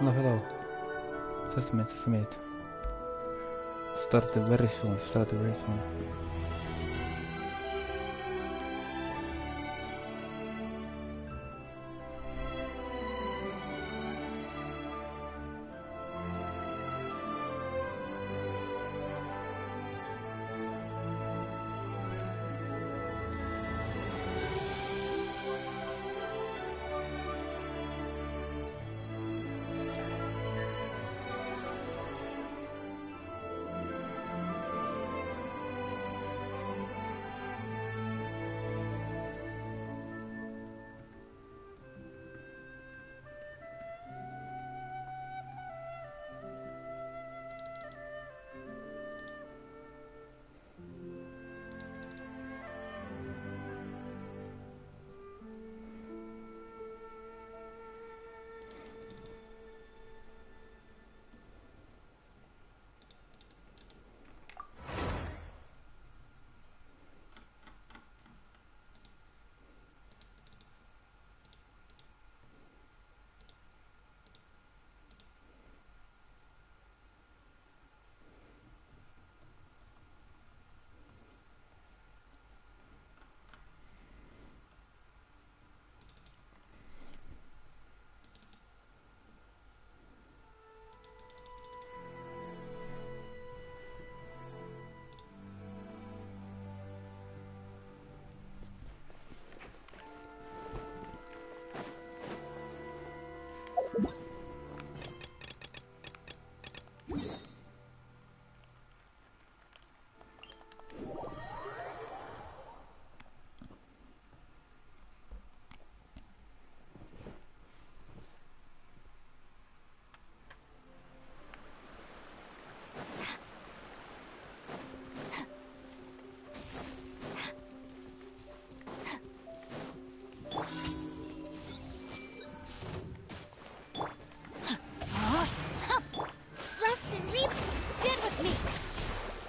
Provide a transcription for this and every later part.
Hello, hello. Just a minute, just a minute. Started very soon, started very soon.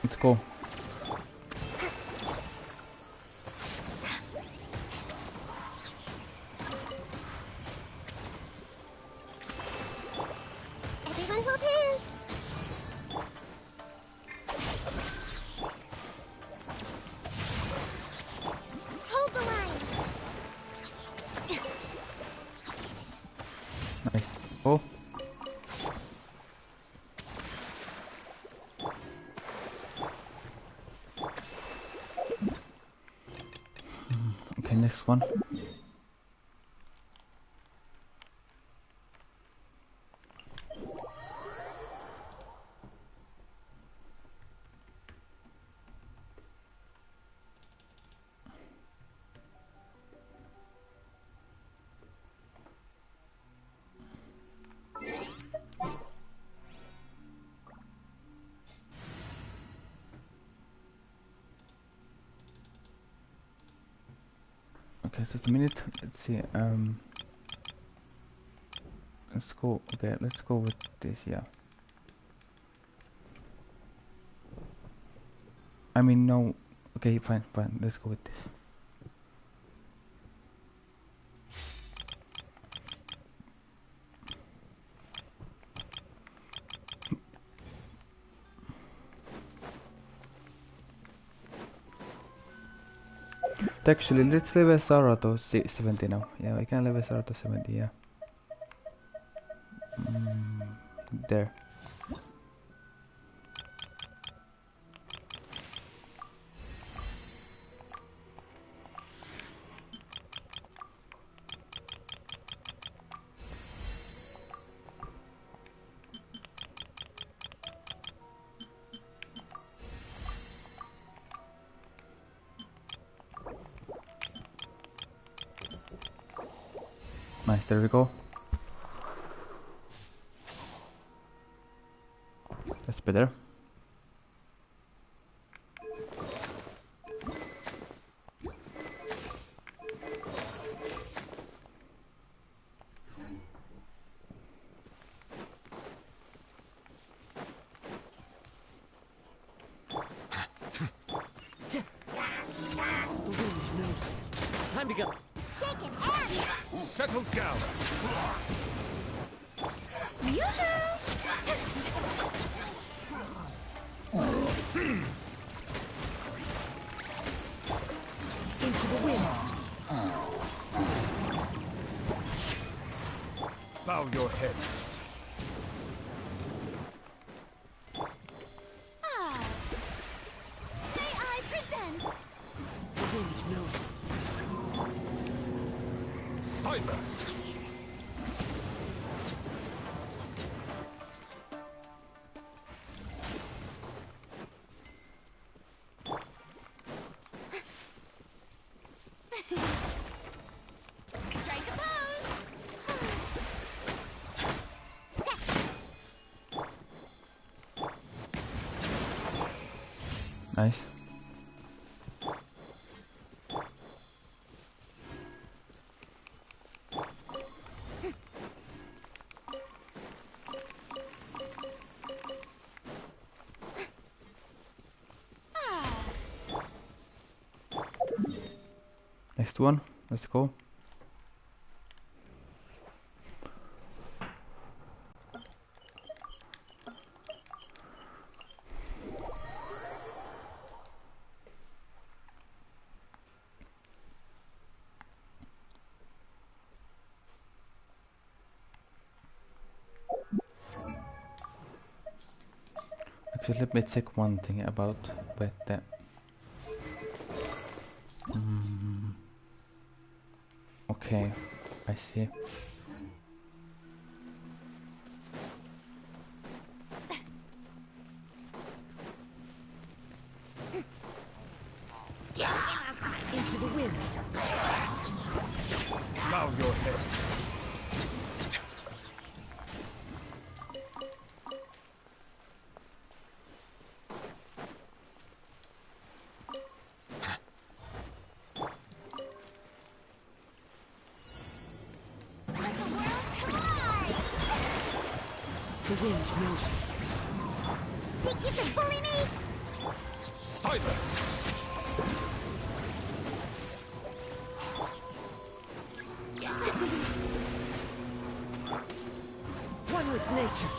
Let's go. Everyone hold hands. Hold the line. Nice. Oh. Okay, next one. Okay, just a minute. Let's see. Let's go. Okay, let's go with this. Yeah. I mean, no. Okay, fine, fine. Let's go with this. Actually, let's level Sarah to 70 now. Yeah, I can level Sarah to 70. Yeah. There. Nice, there we go. That's better. The wind knows it. Time to go. Shaking ass. Settle down. Into the wind. Bow your head. Ah. May I present? The wind knows it. Silence. Strike a pose. Nice. Next one. Let's go. Actually, let me check one thing about the okay, I see. Into the wind. Bow your head. Let the world collide. The wind knows it. Think you can bully me? Silence. One with nature.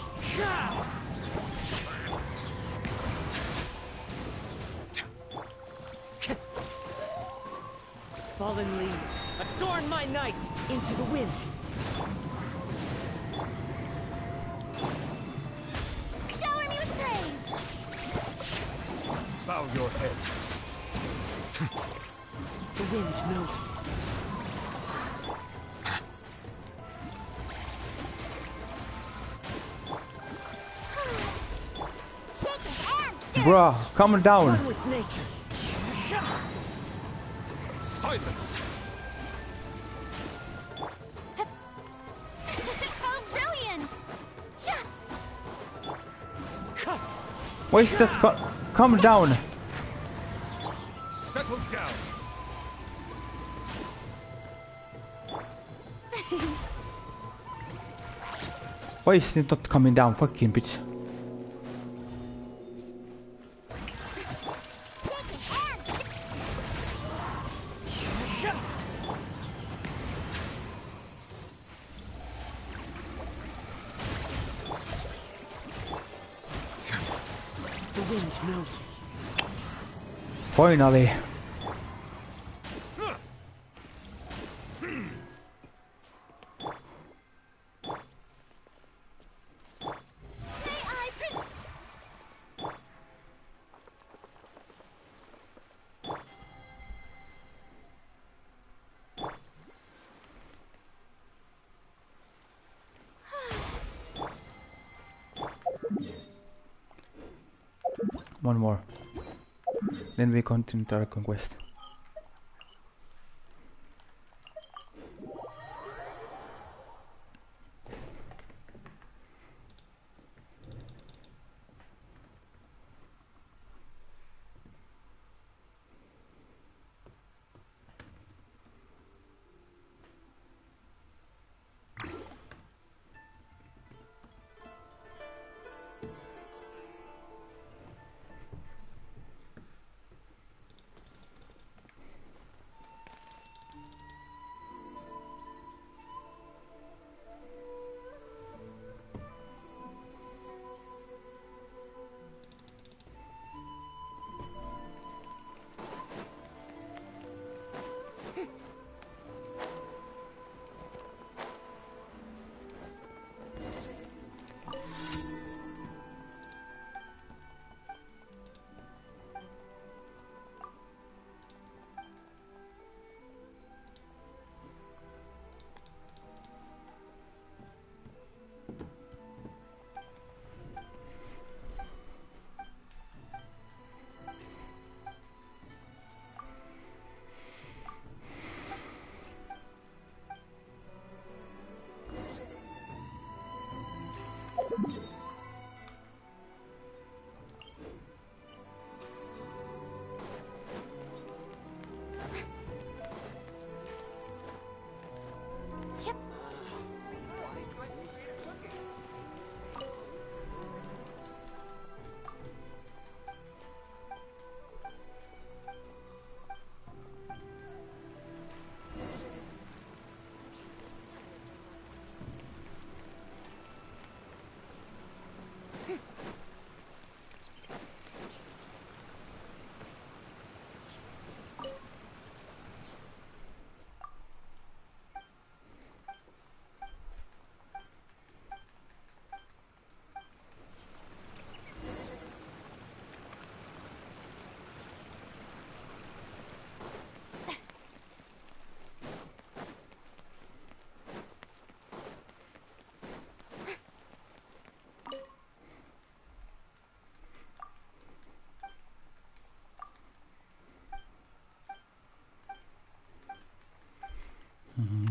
Fallen leaves, adorn my night. Into the wind. Shower me with praise. Bow your head. The wind knows it. Shake your hands, dude. Bruh, calm down. One with nature. Silence. How brilliant. Yeah. Why is that? Calm down. Settle down. Why is it not coming down? Fucking bitch. Shake your hands. The wind knows it. Finally. May I present? One more. Then we continue the Archon quest.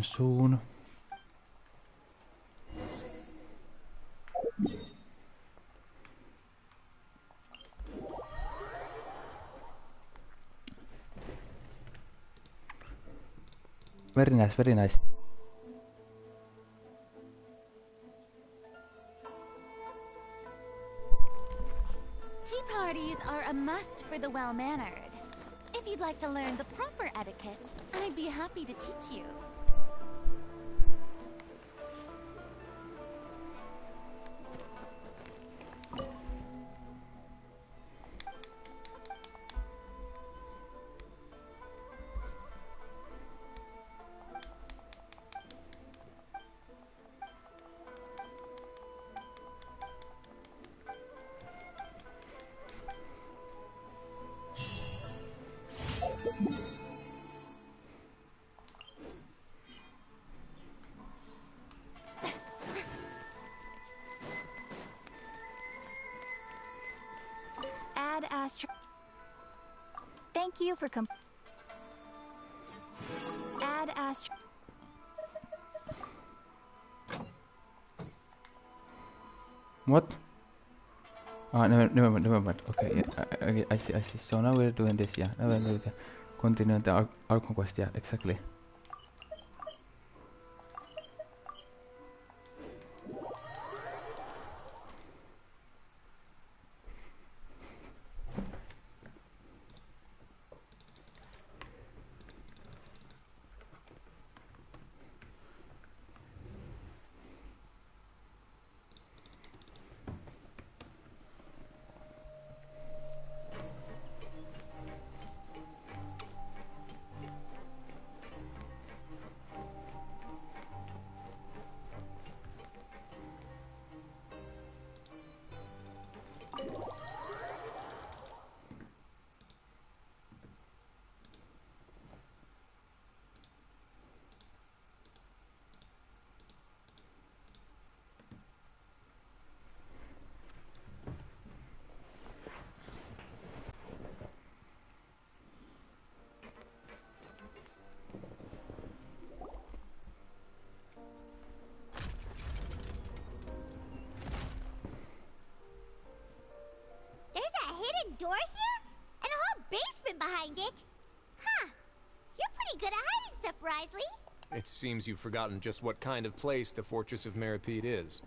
soon. Very nice, very nice. Tea parties are a must for the well-mannered. If you'd like to learn the proper etiquette, I'd be happy to teach you. Thank you for add Astro. What? Ah, never mind. Okay, yeah, I see. So now we're doing this, yeah. Now we're doing the continue the Archon quest, yeah, exactly. Door here? And a whole basement behind it? Huh. You're pretty good at hiding stuff, Risley. It seems you've forgotten just what kind of place the Fortress of Meripede is.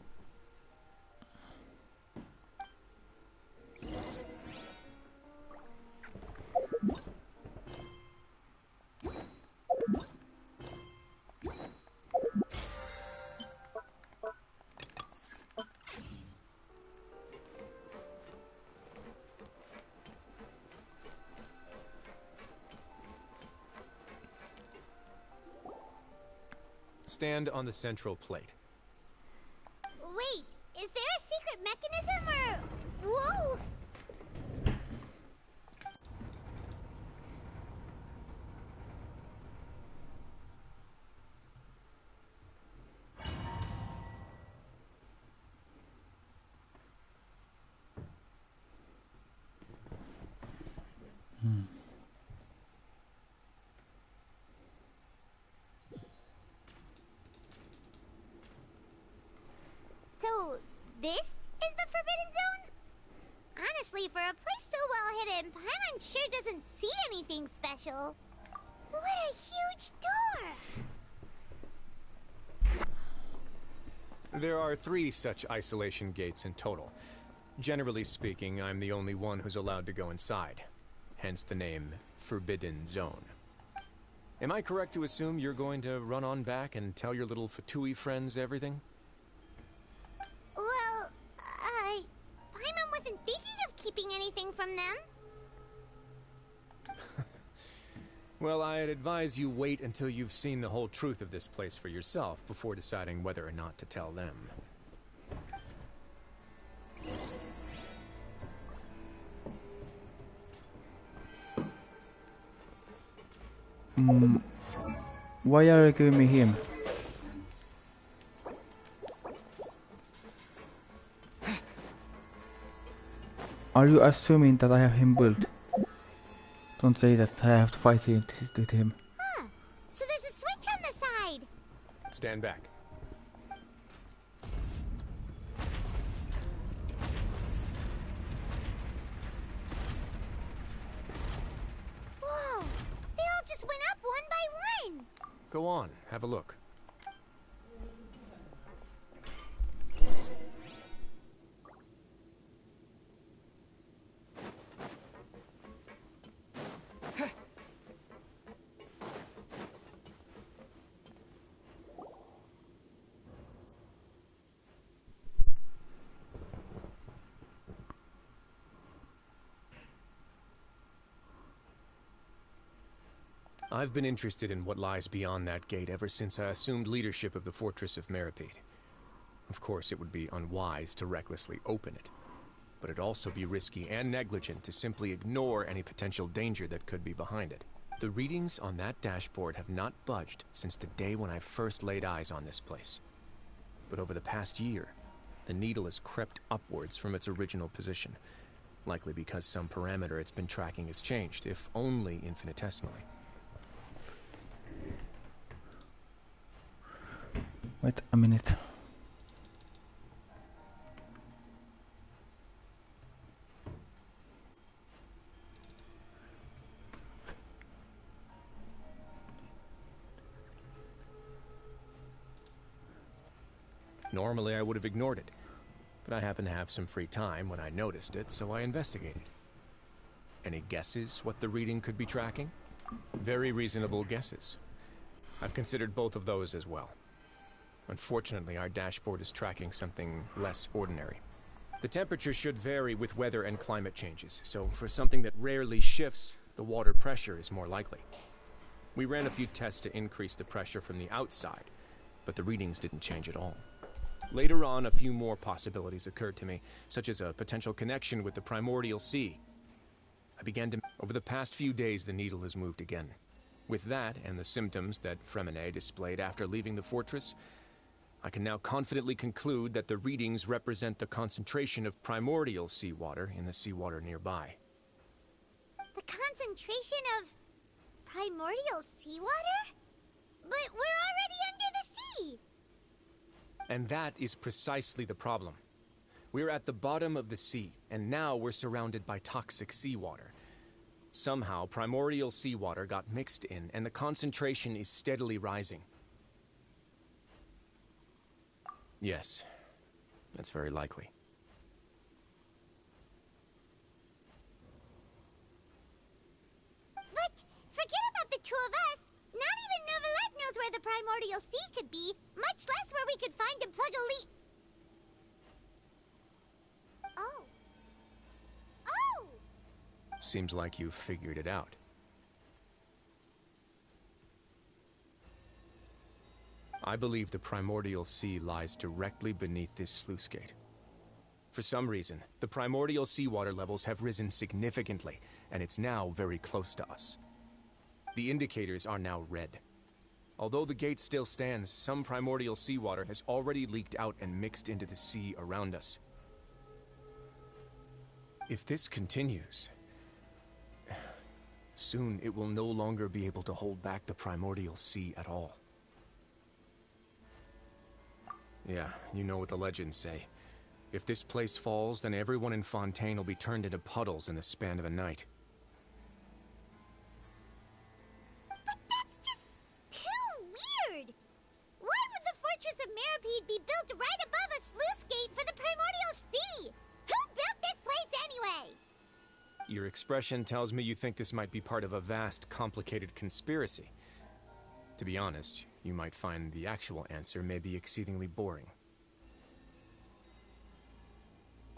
Stand on the central plate. Wait, is there a secret mechanism or... Whoa! So, this is the Forbidden Zone? Honestly, for a place so well hidden, Paimon sure doesn't see anything special. What a huge door! There are 3 such isolation gates in total. Generally speaking, I'm the only one who's allowed to go inside. Hence the name Forbidden Zone. Am I correct to assume you're going to run on back and tell your little Fatui friends everything? Well, Paimon wasn't thinking of keeping anything from them. Well, I'd advise you wait until you've seen the whole truth of this place for yourself before deciding whether or not to tell them. Why are you giving me him? Are you assuming that I have him built? Don't say that I have to fight with him. Huh. So there's a switch on the side. Stand back. Whoa! They all just went up one by one! Go on, have a look. I've been interested in what lies beyond that gate ever since I assumed leadership of the Fortress of Meripede. Of course, it would be unwise to recklessly open it, but it'd also be risky and negligent to simply ignore any potential danger that could be behind it. The readings on that dashboard have not budged since the day when I first laid eyes on this place. But over the past year, the needle has crept upwards from its original position, likely because some parameter it's been tracking has changed, if only infinitesimally. Wait a minute. Normally I would have ignored it, but I happened to have some free time when I noticed it, so I investigated. Any guesses what the reading could be tracking? Very reasonable guesses. I've considered both of those as well. Unfortunately, our dashboard is tracking something less ordinary. The temperature should vary with weather and climate changes, so for something that rarely shifts, the water pressure is more likely. We ran a few tests to increase the pressure from the outside, but the readings didn't change at all. Later on, a few more possibilities occurred to me, such as a potential connection with the primordial sea. I began to... Over the past few days, the needle has moved again. With that, and the symptoms that Fremine displayed after leaving the fortress, I can now confidently conclude that the readings represent the concentration of primordial seawater in the seawater nearby. The concentration of primordial seawater? But we're already under the sea! And that is precisely the problem. We're at the bottom of the sea, and now we're surrounded by toxic seawater. Somehow, primordial seawater got mixed in, and the concentration is steadily rising. Yes, that's very likely. But forget about the two of us. Not even Neuvillette knows where the primordial sea could be, much less where we could find and plug a leak. Oh. Oh! Seems like you've figured it out. I believe the primordial sea lies directly beneath this sluice gate. For some reason, the primordial seawater levels have risen significantly, and it's now very close to us. The indicators are now red. Although the gate still stands, some primordial seawater has already leaked out and mixed into the sea around us. If this continues, soon it will no longer be able to hold back the primordial sea at all. Yeah, you know what the legends say. If this place falls, then everyone in Fontaine will be turned into puddles in the span of a night. But that's just too weird! Why would the Fortress of Meripede be built right above a sluice gate for the primordial sea? Who built this place anyway? Your expression tells me you think this might be part of a vast, complicated conspiracy. To be honest, you might find the actual answer may be exceedingly boring.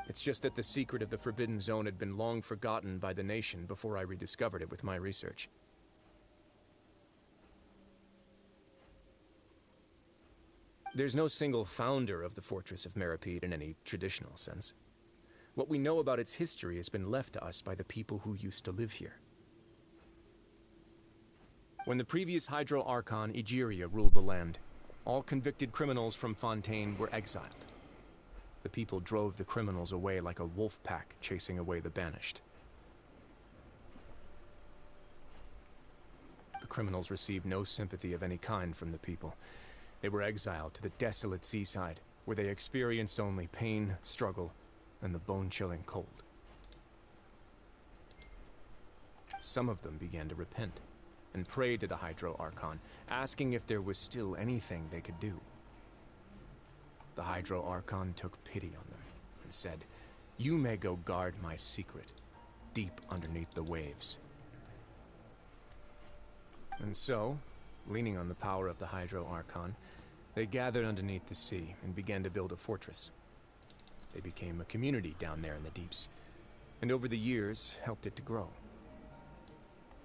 It's just that the secret of the Forbidden Zone had been long forgotten by the nation before I rediscovered it with my research. There's no single founder of the Fortress of Meripede in any traditional sense. What we know about its history has been left to us by the people who used to live here. When the previous Hydro Archon, Egeria, ruled the land, all convicted criminals from Fontaine were exiled. The people drove the criminals away like a wolf pack chasing away the banished. The criminals received no sympathy of any kind from the people, They were exiled to the desolate seaside, where they experienced only pain, struggle, and the bone-chilling cold. Some of them began to repent and prayed to the Archon, asking if there was still anything they could do. The Archon took pity on them and said, "You may go guard my secret, deep underneath the waves." And so, leaning on the power of the Archon, they gathered underneath the sea and began to build a fortress. They became a community down there in the deeps, and over the years helped it to grow.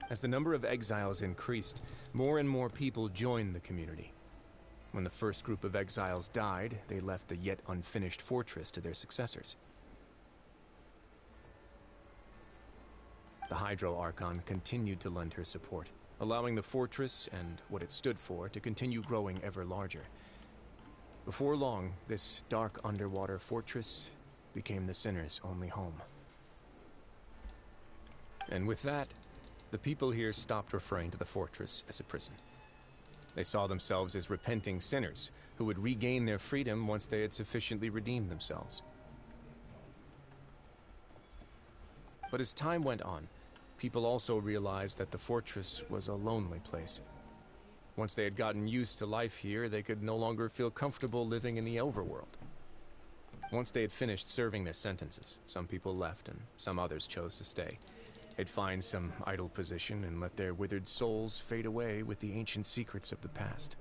As the number of exiles increased, more and more people joined the community. When the first group of exiles died, they left the yet unfinished fortress to their successors. The Archon continued to lend her support, allowing the fortress and what it stood for to continue growing ever larger. Before long, this dark underwater fortress became the Sinner's only home. And with that, the people here stopped referring to the fortress as a prison. They saw themselves as repenting sinners who would regain their freedom once they had sufficiently redeemed themselves. But as time went on, people also realized that the fortress was a lonely place. Once they had gotten used to life here, they could no longer feel comfortable living in the overworld. Once they had finished serving their sentences, some people left and some others chose to stay. They'd find some idle position and let their withered souls fade away with the ancient secrets of the past.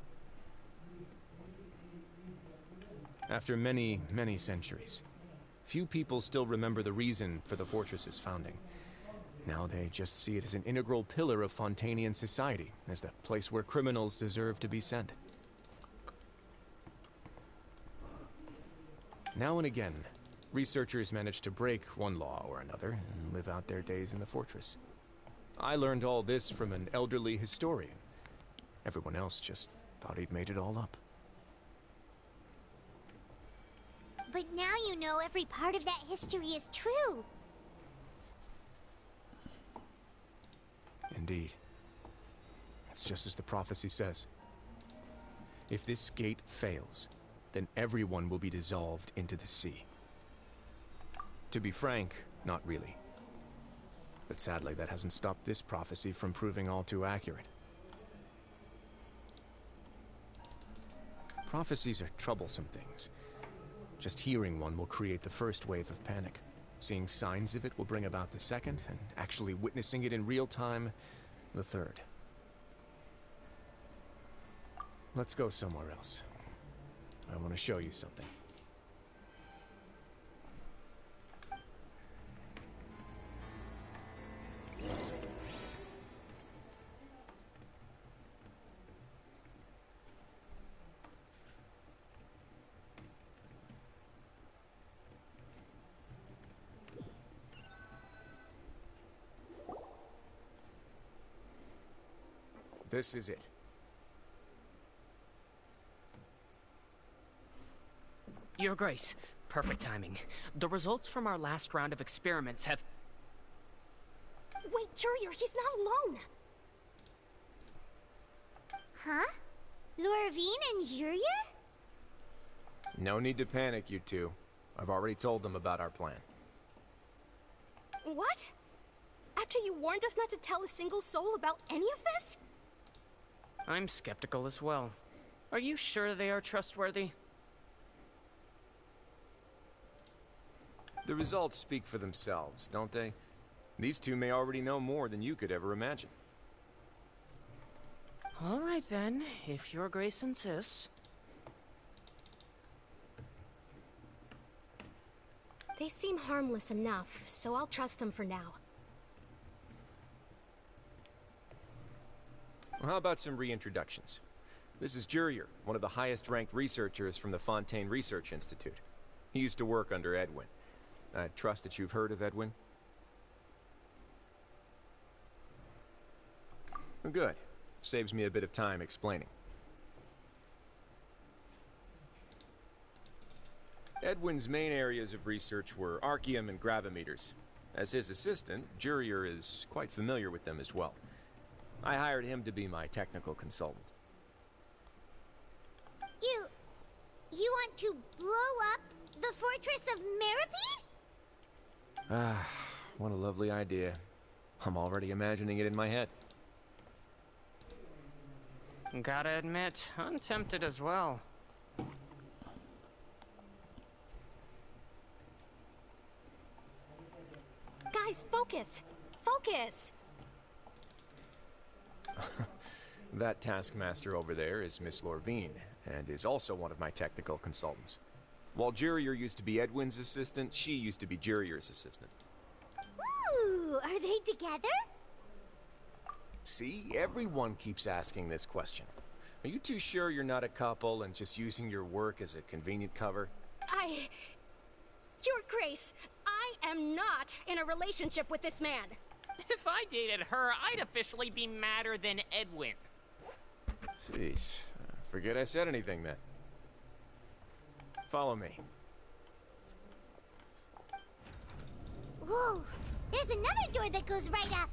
After many, many centuries, few people still remember the reason for the fortress's founding. Now they just see it as an integral pillar of Fontainian society, as the place where criminals deserve to be sent. Now and again, researchers manage to break one law or another and live out their days in the fortress. I learned all this from an elderly historian. Everyone else just thought he'd made it all up. But now you know every part of that history is true. Indeed. It's just as the prophecy says. If this gate fails, then everyone will be dissolved into the sea. To be frank, not really. But sadly, that hasn't stopped this prophecy from proving all too accurate. Prophecies are troublesome things. Just hearing one will create the first wave of panic. Seeing signs of it will bring about the second, and actually witnessing it in real time, the third. Let's go somewhere else. I want to show you something. This is it. Your Grace, perfect timing. The results from our last round of experiments have... Wait, Jurier, he's not alone! Huh? Lorvine and Jurier? No need to panic, you two. I've already told them about our plan. What? After you warned us not to tell a single soul about any of this? I'm skeptical as well. Are you sure they are trustworthy? The results speak for themselves, don't they? These two may already know more than you could ever imagine. All right then, if Your Grace insists. They seem harmless enough, so I'll trust them for now. Well, how about some reintroductions? This is Jurier, one of the highest-ranked researchers from the Fontaine Research Institute. He used to work under Edwin. I trust that you've heard of Edwin? Good. Saves me a bit of time explaining. Edwin's main areas of research were archaeum and gravimeters. As his assistant, Jurier is quite familiar with them as well. I hired him to be my technical consultant. You want to blow up the fortress of Meripede? Ah, what a lovely idea. I'm already imagining it in my head. Gotta admit, I'm tempted as well. Guys, focus! Focus! That taskmaster over there is Miss Lorvine, and is also one of my technical consultants. While Jurier used to be Edwin's assistant, she used to be Jurier's assistant. Ooh, are they together? See, everyone keeps asking this question. Are you too sure you're not a couple and just using your work as a convenient cover? Your Grace, I am not in a relationship with this man. If I dated her, I'd officially be madder than Edwin. Jeez, forget I said anything then. Follow me. Whoa, there's another door that goes right up.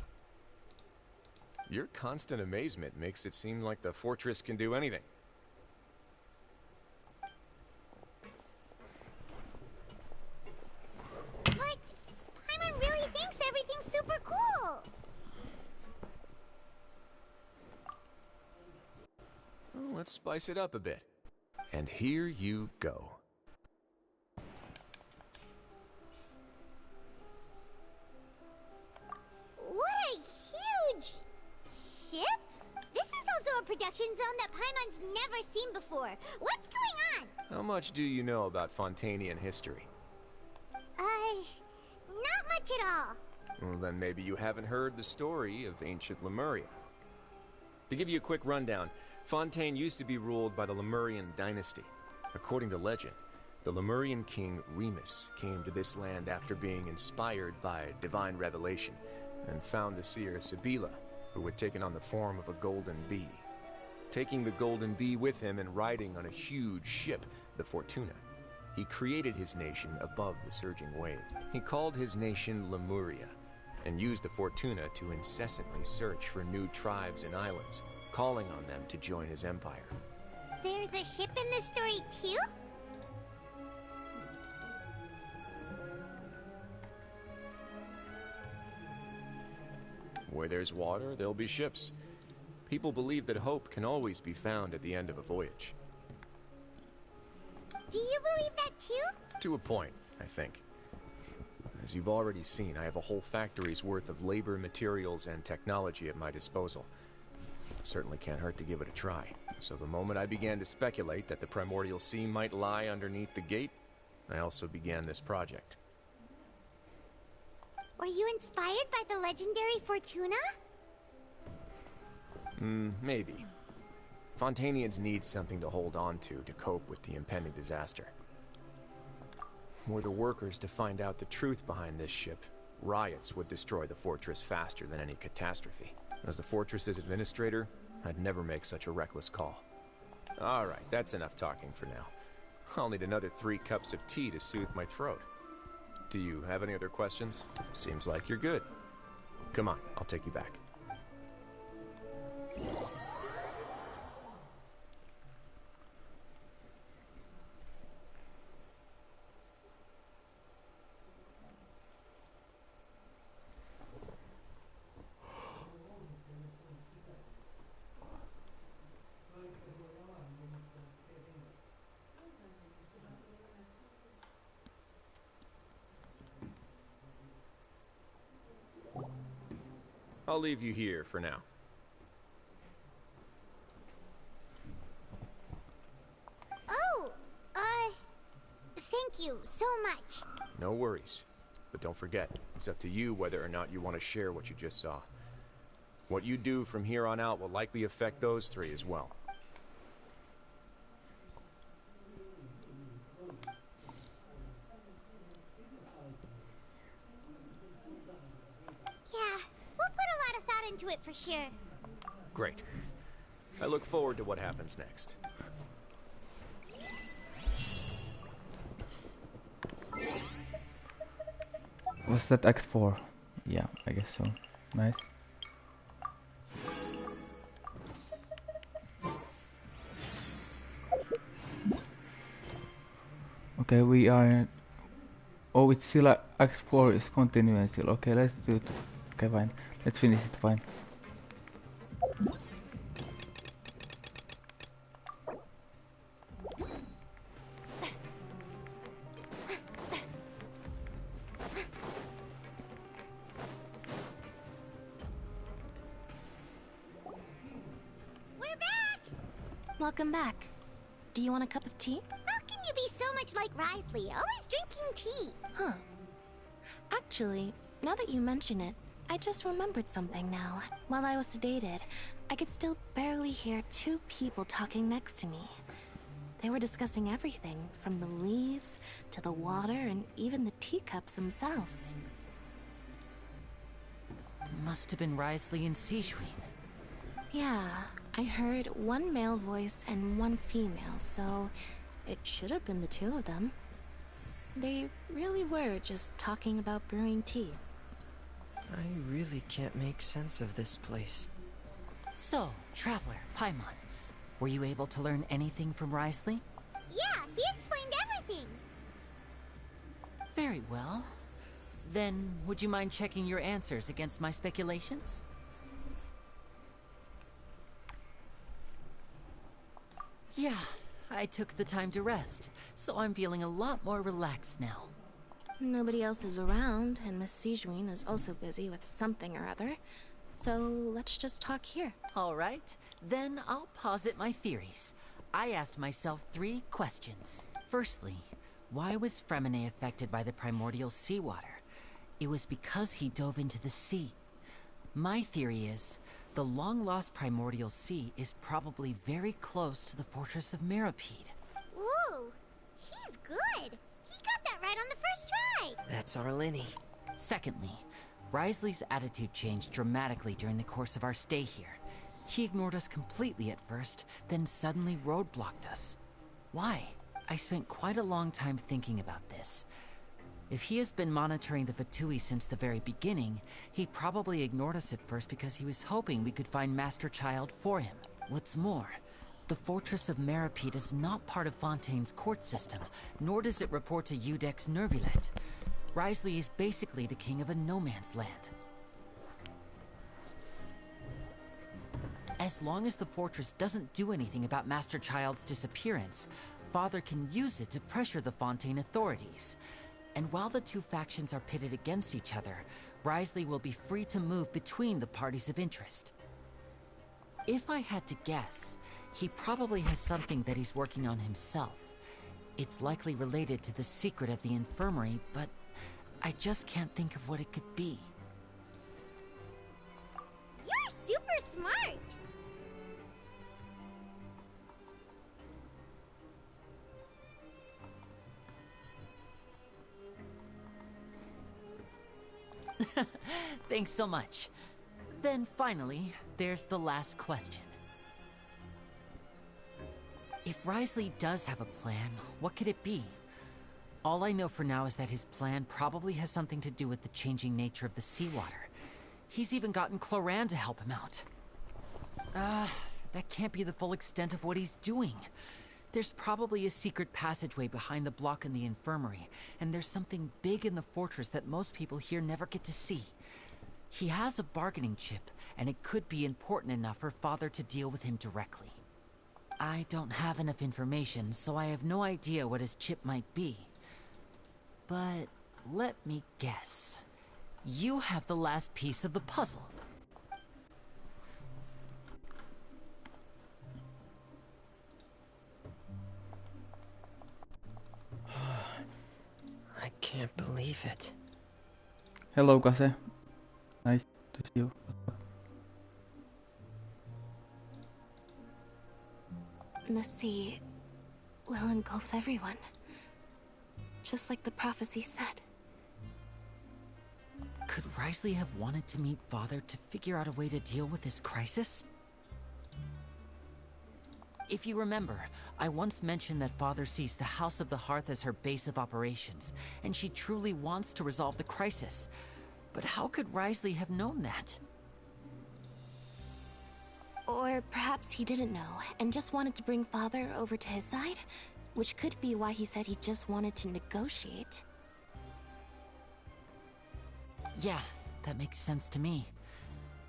Your constant amazement makes it seem like the fortress can do anything. But Paimon really thinks everything's super cool. Well, let's spice it up a bit. And here you go. What a huge ship? This is also a production zone that Paimon's never seen before. What's going on? How much do you know about Fontainian history? Not much at all. Well, then maybe you haven't heard the story of ancient Lemuria. To give you a quick rundown, Fontaine used to be ruled by the Lemurian dynasty. According to legend, the Lemurian king Remus came to this land after being inspired by divine revelation and found the seer Sibila, who had taken on the form of a golden bee. Taking the golden bee with him and riding on a huge ship, the Fortuna, he created his nation above the surging waves. He called his nation Lemuria and used the Fortuna to incessantly search for new tribes and islands, calling on them to join his empire. There's a ship in this story too? Where there's water, there'll be ships. People believe that hope can always be found at the end of a voyage. Do you believe that too? To a point, I think. As you've already seen, I have a whole factory's worth of labor, materials, and technology at my disposal. Certainly can't hurt to give it a try. So the moment I began to speculate that the primordial sea might lie underneath the gate, I also began this project. Were you inspired by the legendary Fortuna? Maybe. Fontainians need something to hold on to cope with the impending disaster. Were the workers to find out the truth behind this ship, riots would destroy the fortress faster than any catastrophe. As the fortress's administrator, I'd never make such a reckless call. Alright, that's enough talking for now. I'll need another 3 cups of tea to soothe my throat. Do you have any other questions? Seems like you're good. Come on, I'll take you back. I'll leave you here for now. Oh, thank you so much. No worries. But don't forget, it's up to you whether or not you want to share what you just saw. What you do from here on out will likely affect those 3 as well. Yeah, we'll put a lot of thought into it for sure. Great. I look forward to what happens next. Was that X4? Yeah, I guess so. Nice. Okay, we are. Oh, it's still Act 4 is continuing still. Okay, let's do it. Okay, fine. Let's finish it. Fine. We're back! Welcome back. Do you want a cup of tea? How can you be so much like Risley, always drinking tea? Huh. Actually, now that you mention it, I just remembered something now. While I was sedated, I could still barely hear two people talking next to me. They were discussing everything, from the leaves to the water and even the teacups themselves. Must have been Risley and Sejuin. Yeah, I heard one male voice and one female, so it should have been the two of them. They really were just talking about brewing tea. I really can't make sense of this place. So, Traveler, Paimon, were you able to learn anything from Risley? Yeah, he explained everything. Very well. Then, would you mind checking your answers against my speculations? Yeah, I took the time to rest, so I'm feeling a lot more relaxed now. Nobody else is around, and Miss Sejuin is also busy with something or other. So let's just talk here. All right, then I'll posit my theories. I asked myself 3 questions. Firstly, why was Fremine affected by the primordial seawater? It was because he dove into the sea. My theory is, the long-lost primordial sea is probably very close to the fortress of Meripede. Ooh, he's good. He got that right on the first try. That's our Lenny. Secondly, Risley's attitude changed dramatically during the course of our stay here. He ignored us completely at first, then suddenly roadblocked us. Why? I spent quite a long time thinking about this. If he has been monitoring the Fatui since the very beginning, he probably ignored us at first because he was hoping we could find Master Child for him. What's more, the Fortress of Meripede is not part of Fontaine's court system, nor does it report to Udex Nervulet. Risley is basically the king of a no-man's land. As long as the fortress doesn't do anything about Master Child's disappearance, Father can use it to pressure the Fontaine authorities. And while the two factions are pitted against each other, Risley will be free to move between the parties of interest. If I had to guess, he probably has something that he's working on himself. It's likely related to the secret of the infirmary, but I just can't think of what it could be. You're super smart. Thanks so much. Then finally, there's the last question. If Risley does have a plan, what could it be? All I know for now is that his plan probably has something to do with the changing nature of the seawater. He's even gotten Cloran to help him out. That can't be the full extent of what he's doing. There's probably a secret passageway behind the block in the infirmary, and there's something big in the fortress that most people here never get to see. He has a bargaining chip, and it could be important enough for Father to deal with him directly. I don't have enough information, so I have no idea what his chip might be. But let me guess. You have the last piece of the puzzle. I can't believe it. Hello, Kase. Nice to see you. The sea will engulf everyone. Just like the prophecy said. Could Risley have wanted to meet Father to figure out a way to deal with this crisis? If you remember, I once mentioned that Father sees the House of the Hearth as her base of operations, and she truly wants to resolve the crisis. But how could Risley have known that? Or perhaps he didn't know, and just wanted to bring Father over to his side? which could be why he said he just wanted to negotiate. Yeah, that makes sense to me.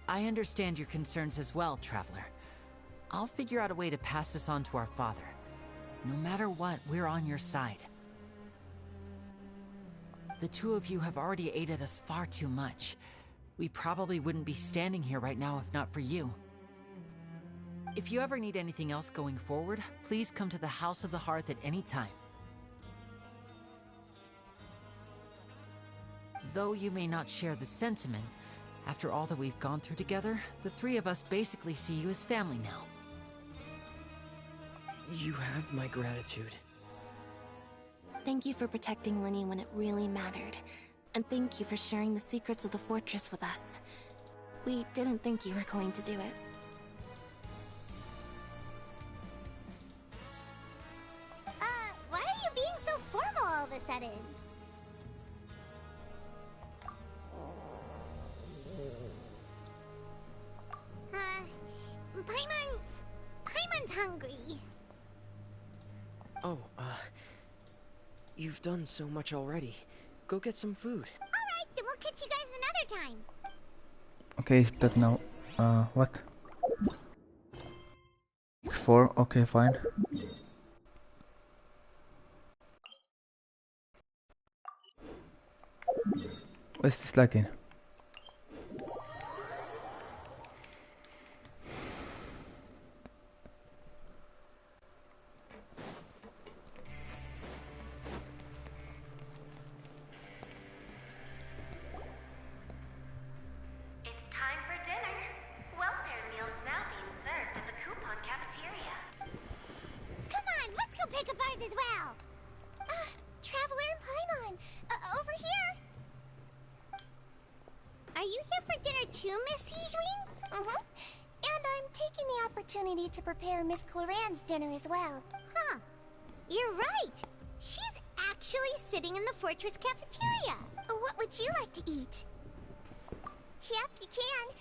I understand your concerns as well, Traveler. I'll figure out a way to pass this on to our father. No matter what, we're on your side. The two of you have already aided us far too much. We probably wouldn't be standing here right now if not for you. If you ever need anything else going forward, please come to the House of the Hearth at any time. Though you may not share the sentiment, after all that we've gone through together, the three of us basically see you as family now. You have my gratitude. Thank you for protecting Linny when it really mattered. And thank you for sharing the secrets of the fortress with us. We didn't think you were going to do it. Why are you being so formal all of a sudden? Paimon's hungry. Oh, you've done so much already. Go get some food. Alright, then we'll catch you guys another time. Okay, is that now? What? X4? Okay, fine. What's this lagging? It's time for dinner. Welfare meals now being served at the coupon cafeteria. Come on, let's go pick up ours as well. Traveler and Paimon, over here. Are you here for dinner too, Miss Sijwin? And I'm taking the opportunity to prepare Miss Cloran's dinner as well. Huh. You're right. She's actually sitting in the fortress cafeteria. What would you like to eat? Yep, you can.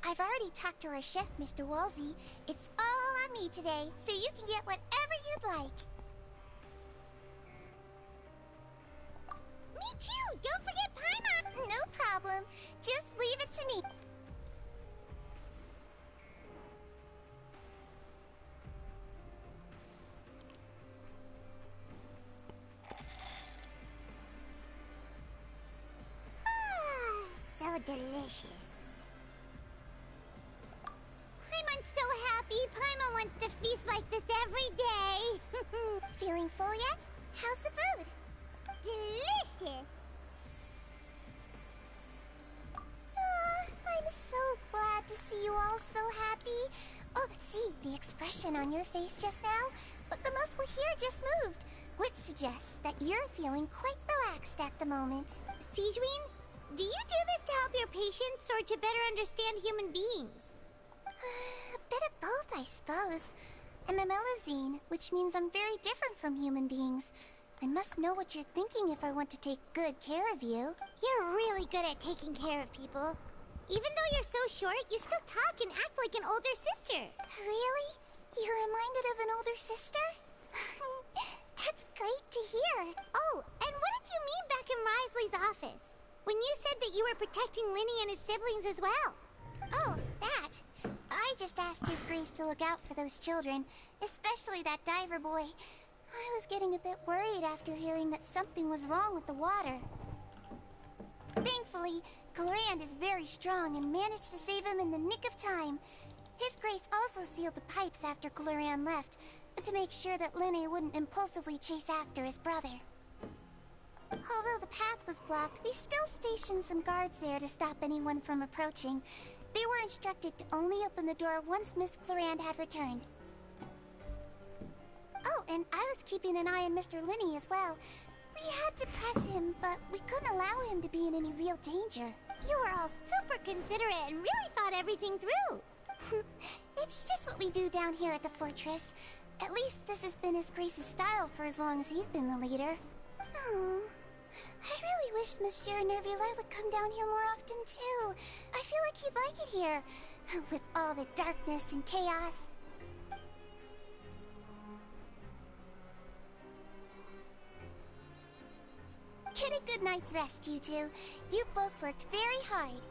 I've already talked to our chef, Mr. Wolsey. It's all on me today, so you can get whatever you'd like. Me too! Don't forget Paimon! No problem. Just leave it to me. So delicious. Paimon's so happy. Paimon wants to feast like this every day. Feeling full yet? How's the food? Delicious. I'm so glad to see you all so happy. Oh, see, the expression on your face just now? The muscle here just moved, which suggests that you're feeling quite relaxed at the moment. Sijwin, do you do this to help your patients or to better understand human beings? A bit of both, I suppose. I'm a Melazine, which means I'm very different from human beings. I must know what you're thinking if I want to take good care of you. You're really good at taking care of people. Even though you're so short, you still talk and act like an older sister. Really? You're reminded of an older sister? That's great to hear. Oh, and what did you mean back in Risley's office? When you said that you were protecting Linny and his siblings as well. Oh, that. I just asked His Grace to look out for those children, especially that diver boy. I was getting a bit worried after hearing that something was wrong with the water. Thankfully, Clorand is very strong and managed to save him in the nick of time. His Grace also sealed the pipes after Clorand left, to make sure that Linny wouldn't impulsively chase after his brother. Although the path was blocked, we still stationed some guards there to stop anyone from approaching. They were instructed to only open the door once Miss Clorand had returned. Oh, and I was keeping an eye on Mr. Linny as well. We had to press him, but we couldn't allow him to be in any real danger. You were all super considerate and really thought everything through. It's just what we do down here at the fortress. At least this has been His Grace's style for as long as he's been the leader. Oh, I really wish Monsieur Nervula would come down here more often too. I feel like he'd like it here, with all the darkness and chaos. Get a good night's rest, you two. You've both worked very hard.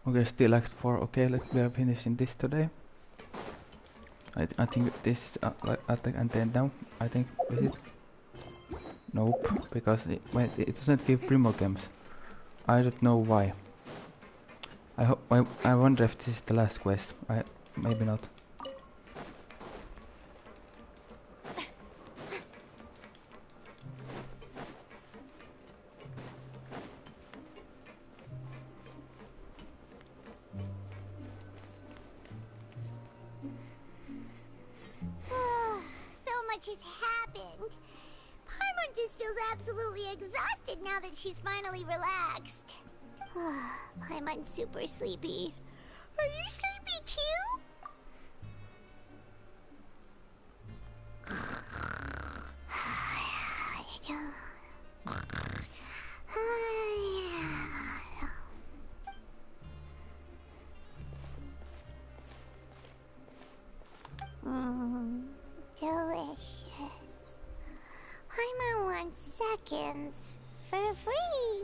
Okay, still Act 4. Okay, we are finishing this today. I think this is attack and then down. I think is it? Nope, because it doesn't give primogems. I don't know why. I wonder if this is the last quest. Maybe not. Has happened. Paimon just feels absolutely exhausted now that she's finally relaxed. Paimon's super sleepy. Are you sleepy too? Delicious. Paimon wants seconds for free.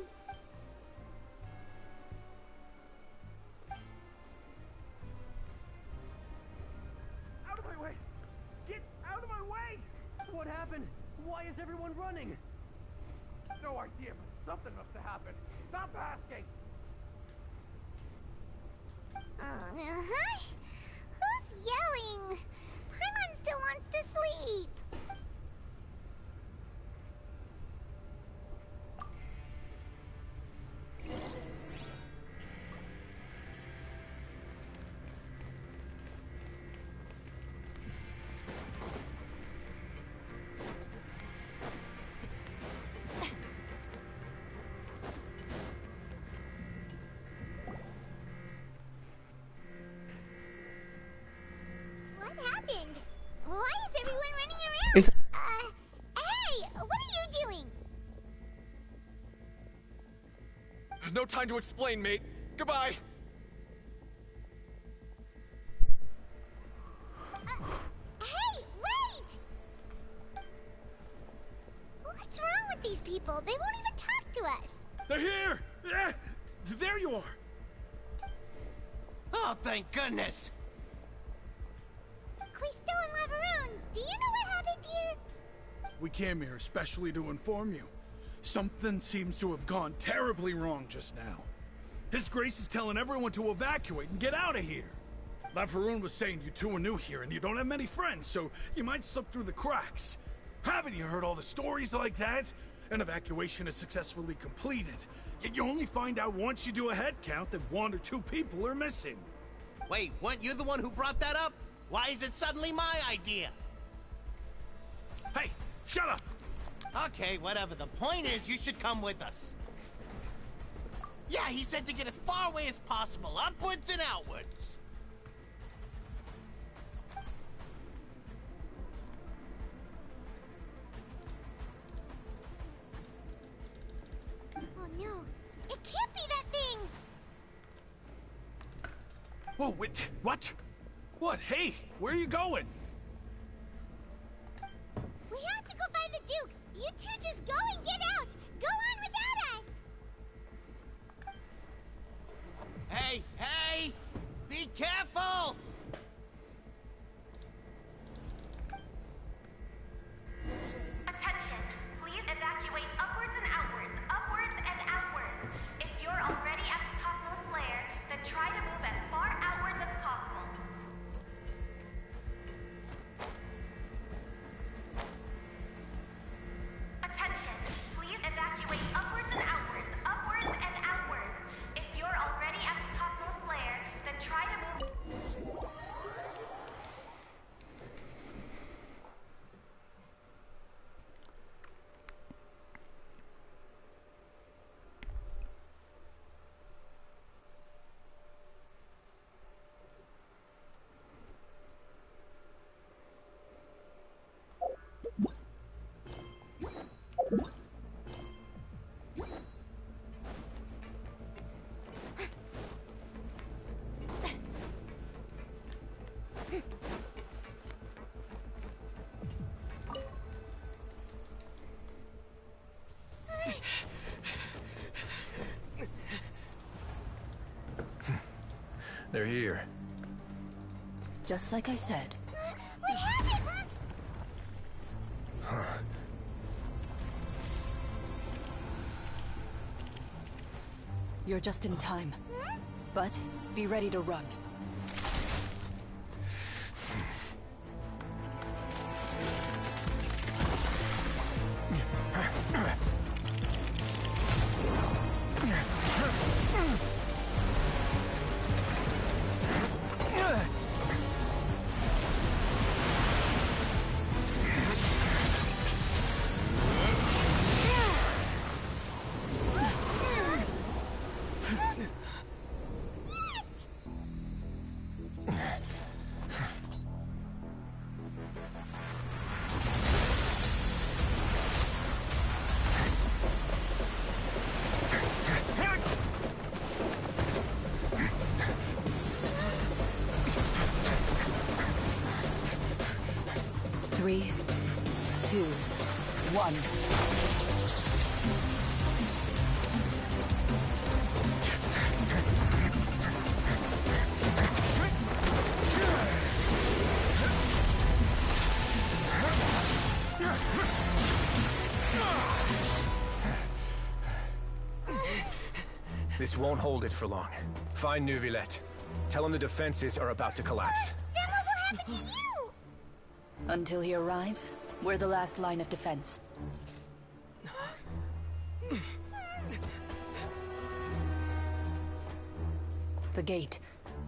Out of my way! Get out of my way! What happened? Why is everyone running? No idea, but something must have happened. Stop asking! Who's yelling? Paimon still wants to sleep. What happened? Why is everyone running around? Hey, what are you doing? No time to explain, mate. Goodbye. Hey, wait! What's wrong with these people? They won't even talk to us. They're here! There you are! Oh, thank goodness! Quisto and Laveroon, do you know what happened here? We came here especially to inform you. Something seems to have gone terribly wrong just now. His Grace is telling everyone to evacuate and get out of here. Laveroon was saying you two are new here and you don't have many friends, so you might slip through the cracks. Haven't you heard all the stories like that? An evacuation is successfully completed, yet you only find out once you do a head count that 1 or 2 people are missing. Wait, weren't you the one who brought that up? Why is it suddenly my idea? Hey, shut up! Okay, whatever. The point is, you should come with us. Yeah, he said to get as far away as possible, upwards and outwards. Oh no, it can't be that thing! Whoa, wait, what? What? Hey, where are you going? We have to go find the Duke! You two just go and get out! Go on without us! Hey, hey! Be careful! Attention, please evacuate upwards and outwards, upwards and outwards. If you're already at the topmost layer, then try to move as far outwards as possible. Attention, please evacuate upwards and outwards, upwards and outwards. If you're already at the topmost layer, then try to move... They're here. Just like I said. What happened? You're just in time. But be ready to run. Three, 2, 1. This won't hold it for long. Find Neuvillette. Tell him the defenses are about to collapse. Then what will happen to you? Until he arrives, we're the last line of defense. The gate.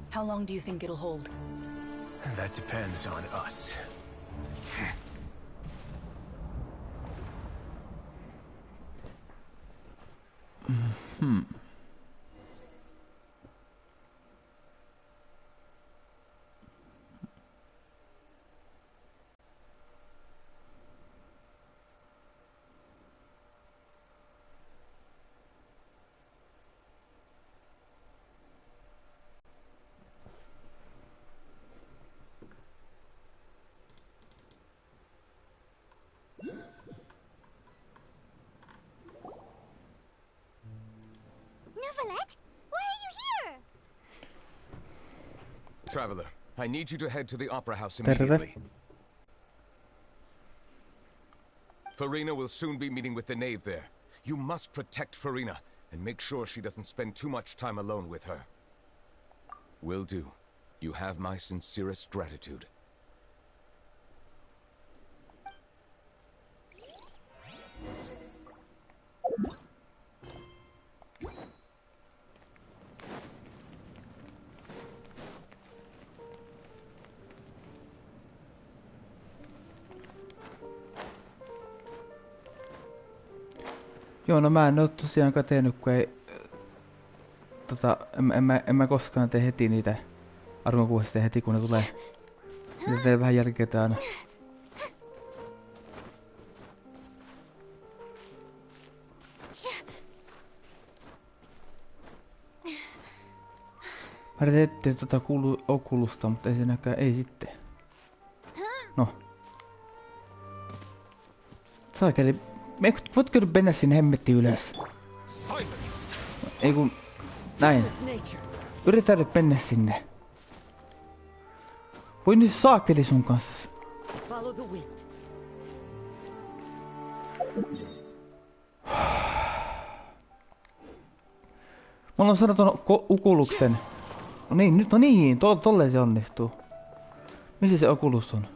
How long do you think it'll hold? That depends on us. Neuvillette? Why are you here? Traveler, I need you to head to the Opera House Terve. immediately. Farina will soon be meeting with the knave there. You must protect Farina and make sure she doesn't spend too much time alone with her. Will do. You have my sincerest gratitude. Joo, no mä en oo tosiaankaan tehnyt, kun ei... En mä koskaan tee heti niitä armokuusta heti kun ne tulee. Niitä teen vähän jälkeen aina. Mä yritin etsiä Oculusta, mutta ei siinäkään, ei sitten. No. Saakeli, voitko nyt mennä sinne hemmettiin ylös? Ei kun, näin. Yritä nyt mennä sinne. Voi nyt saakeli sun kanssa. Mulla on saanut ton Oculuksen. No niin, nyt no niin, tolleen se onnistuu. Missä se Oculus on?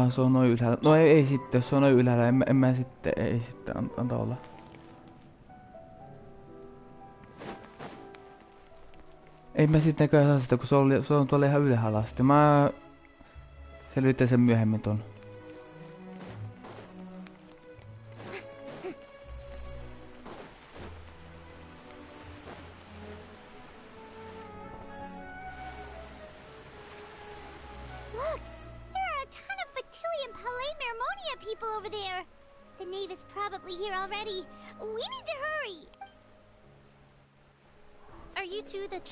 Se on noin ylhäällä. No ei sitten, jos se on noin ylhäällä, en mä sitten, ei sitten, antaa olla. Ei mä sittenkään saa sitä, kun se on tuolla ihan ylhäällä asti. Mä selvitän sen myöhemmin ton.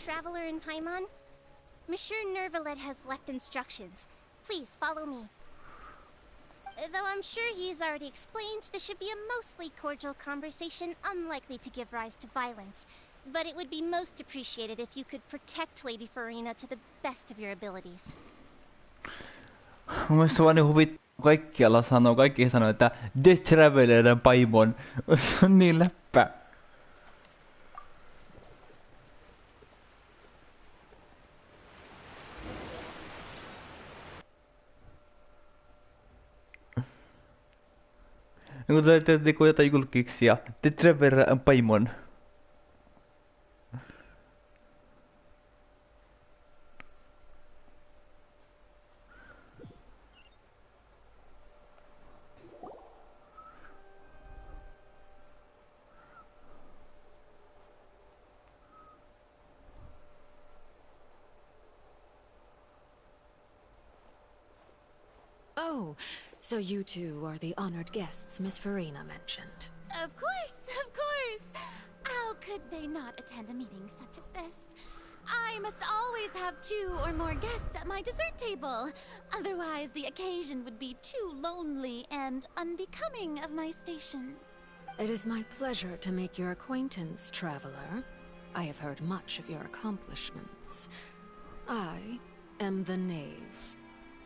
Traveler in Paimon? Monsieur Neuvillette has left instructions. Please follow me. Though I'm sure he's already explained, this should be a mostly cordial conversation, unlikely to give rise to violence. But it would be most appreciated if you could protect Lady Farina to the best of your abilities. Mun mielestä se on niin huvittu. Kaikki sanoo, että The Traveler Paimon. Se on niin läppä. Kun teet jotain julkiksia. The Traveler Paimon. Oh, so you two are the honored guests Miss Farina mentioned. Of course, of course. How could they not attend a meeting such as this? I must always have 2 or more guests at my dessert table. Otherwise, the occasion would be too lonely and unbecoming of my station. It is my pleasure to make your acquaintance, traveler. I have heard much of your accomplishments. I am the Knave,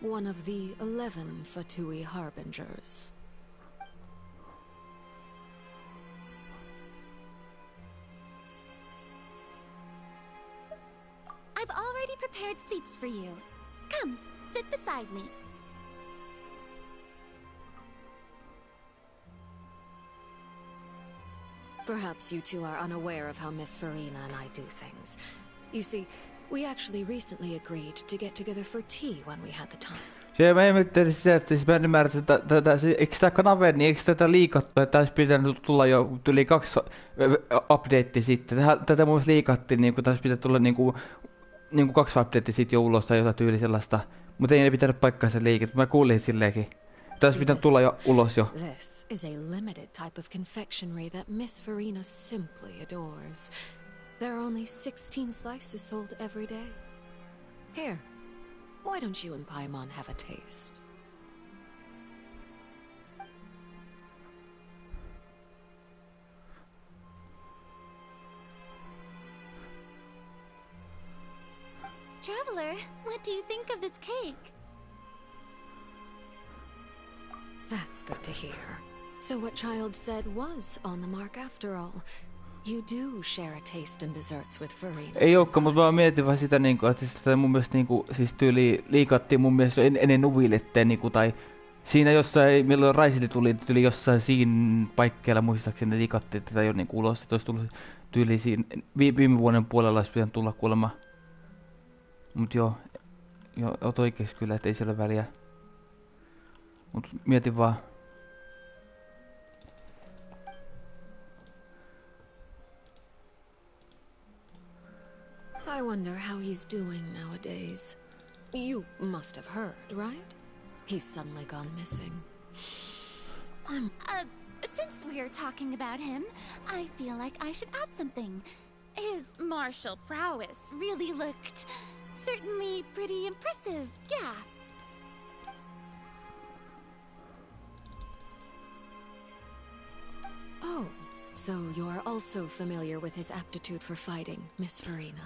one of the 11 Fatui Harbingers. I've already prepared seats for you. Come, sit beside me. Perhaps you two are unaware of how Miss Farina and I do things. You see, we actually recently agreed to get together for tea when we had the time. Mä ihmettelin sitä, että siis mä en ymmärrä, että eikö tää kanave, niin eikö tätä liikattu, että olisi pitänyt tulla jo yli 2 update sitten. Tätä mun mielestä liikattiin, niin taisi pitää tulla niinku 2 update sitten jo ulos tai jotain tyyli sellaista. Mutta ei ne pitänyt paikkaa se liike, mä kuulin silleenkin. Taisi pitää tulla jo ulos jo. This is a limited type of confectionery that Miss Farina simply adores. There are only 16 slices sold every day. Here, why don't you and Paimon have a taste? Traveler, what do you think of this cake? That's good to hear. So what Child said was on the mark after all. You do share a taste in desserts with Farina. Ei olekaan, mutta mä mietin vaan sitä niinku, että sitä mun mielestä niinku, siis tyyli liikattiin mun mielestä ennen nuviletteen niinku, tai siinä jossain, milloin Raisili tuli jossain siinä paikkeilla muistaakseni liikattiin tätä jo niinku ulos, että olisi tullut tyyli siinä viime vuoden puolella olisi pitänyt tulla kuulemma. Mut joo, oot oikeeks kyllä, ettei siellä väliä. Mut mietin vaan. I wonder how he's doing nowadays. You must have heard, right? He's suddenly gone missing. Since we're talking about him, I feel like I should add something. His martial prowess really looked certainly pretty impressive, yeah. Oh, so you're also familiar with his aptitude for fighting, Miss Farina.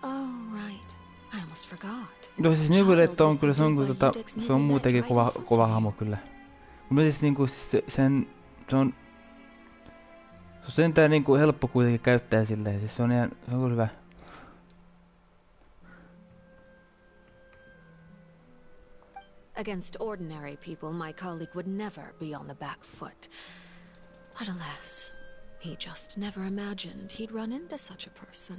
Oh, right. I almost forgot. No siis Niveletta on kyllä, se on muutenkin kova hamo kyllä. Mutta siis niinku se on sentään niinku helppo kuitenkin käyttää silleen, siis se on kyllä hyvä. Against ordinary people, my colleague would never be on the back foot. But alas, he just never imagined he'd run into such a person.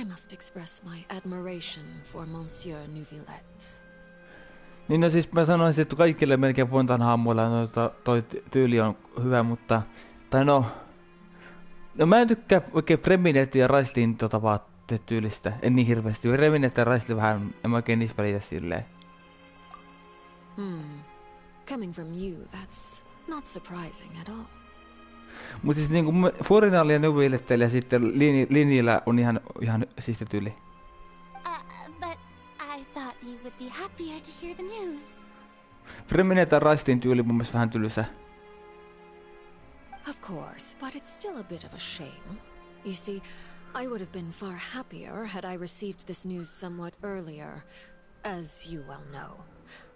I must express my admiration for Monsieur Neuvillette. Niin no siis mä sanoisin, että kaikille melkein Fontaine hahmoilla toi tyyli on hyvä, mutta tai no mä en tykkää oikein Freminetin ja Raislin vaattetyylistä, en niin hirveästi. Freminet ja Raisli vähän, en mä oikein niistä välitä silleen. Coming from you, that's not surprising at all. Mut siis niinku Forinalla ja Neuvillettellä ja sitten Linillä on ihan siisti tyyli. But I thought you would be happier to hear the news. Freminet ja Raislin tyyli mun mielestä vähän tylsä. Of course, but it's still a bit of a shame. You see, I would have been far happier had I received this news somewhat earlier. As you well know,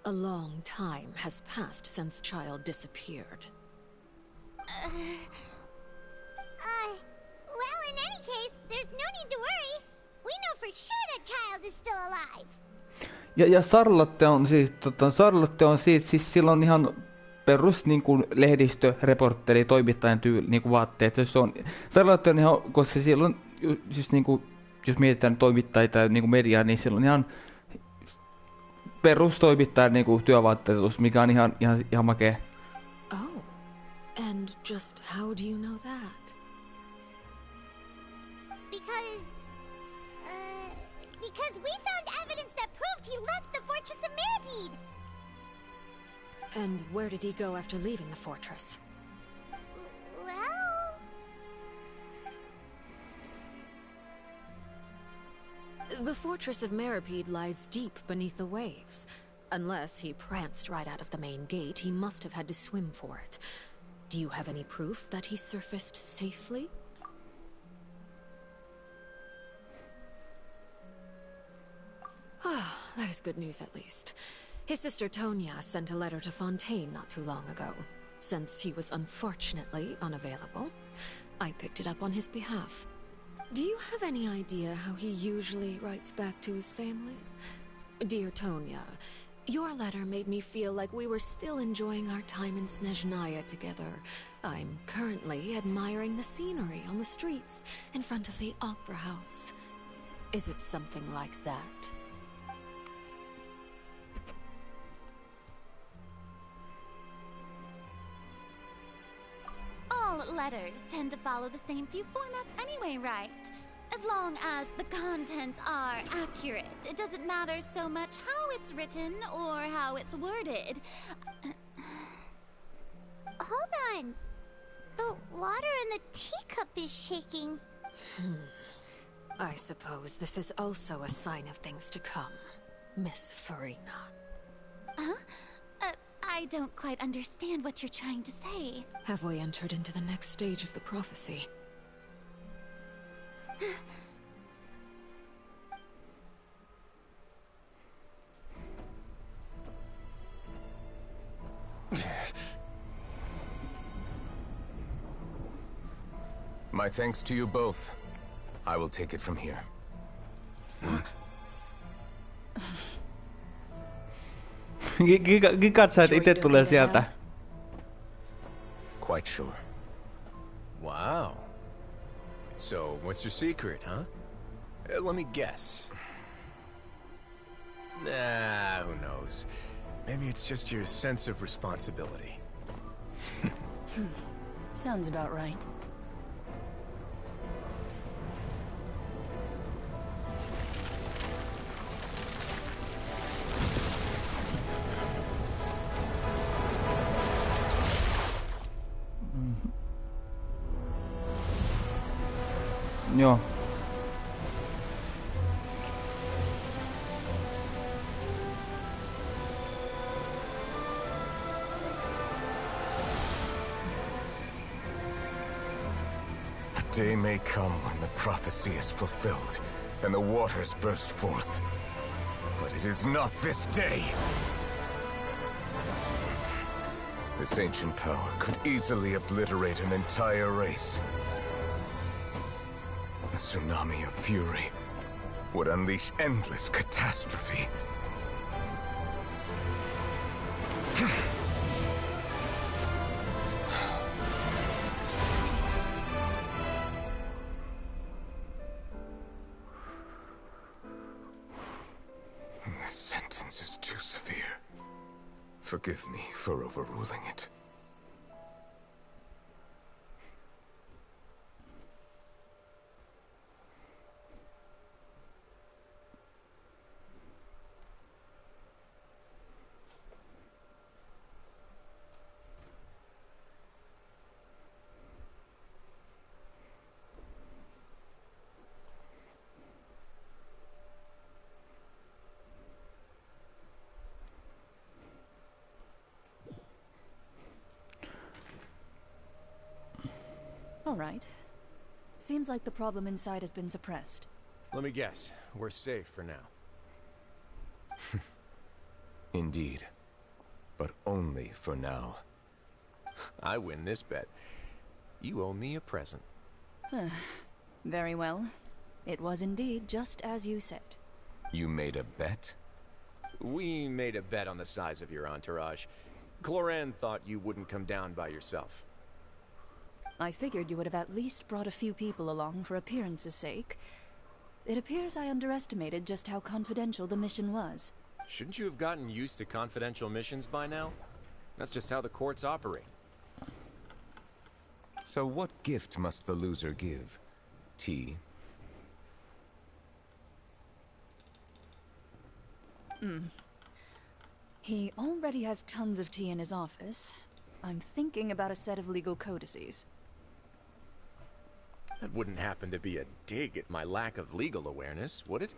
a long time has passed since Child disappeared. Well, in any case, there's no need to worry. We know for sure that Child is still alive. Ja Charlotte on siis, Charlotte on siis silloin ihan perus niin kuin lehdistöreportteri, toimittajan tyyli, niin kuin vaatteet. Se on, Charlotte on ihan, koska silloin, just niin kuin, jos mietitään toimittajia tai niin kuin mediaa, niin silloin ihan perustoimittajan niin kuin työvaatteetus, mikä on ihan makea. Oh, and just how do you know that? Because we found evidence that proved he left the Fortress of Meripede. And where did he go after leaving the fortress? Well... The Fortress of Meripede lies deep beneath the waves. Unless he pranced right out of the main gate, he must have had to swim for it. Do you have any proof that he surfaced safely? Ah, that is good news at least. His sister Tonya sent a letter to Fontaine not too long ago. Since he was unfortunately unavailable, I picked it up on his behalf. Do you have any idea how he usually writes back to his family? Dear Tonya, your letter made me feel like we were still enjoying our time in Snezhnaya together. I'm currently admiring the scenery on the streets in front of the Opera House. Is it something like that? All letters tend to follow the same few formats anyway, right? As long as the contents are accurate, it doesn't matter so much how it's written or how it's worded. Hold on. The water in the teacup is shaking. I suppose this is also a sign of things to come, Miss Farina. Huh? I don't quite understand what you're trying to say. Have we entered into the next stage of the prophecy? My thanks to you both. I will take it from here. Gikatsa, että itse tulee sieltä. Quite sure. Wow. So, what's your secret, huh? Let me guess. Nah, who knows? Maybe it's just your sense of responsibility. Sounds about right. Joo. A day may come when the prophecy is fulfilled and the waters burst forth. But it is not this day. This ancient power could easily obliterate an entire race. A tsunami of fury would unleash endless catastrophe. This sentence is too severe. Forgive me for overruling it. All right. Seems like the problem inside has been suppressed. Let me guess. We're safe for now. Indeed. But only for now. I win this bet. You owe me a present. Very well. It was indeed just as you said. You made a bet? We made a bet on the size of your entourage. Cloran thought you wouldn't come down by yourself. I figured you would have at least brought a few people along for appearance's sake. It appears I underestimated just how confidential the mission was. Shouldn't you have gotten used to confidential missions by now? That's just how the courts operate. So what gift must the loser give? Tea? He already has tons of tea in his office. I'm thinking about a set of legal codices. That wouldn't happen to be a dig at my lack of legal awareness, would it?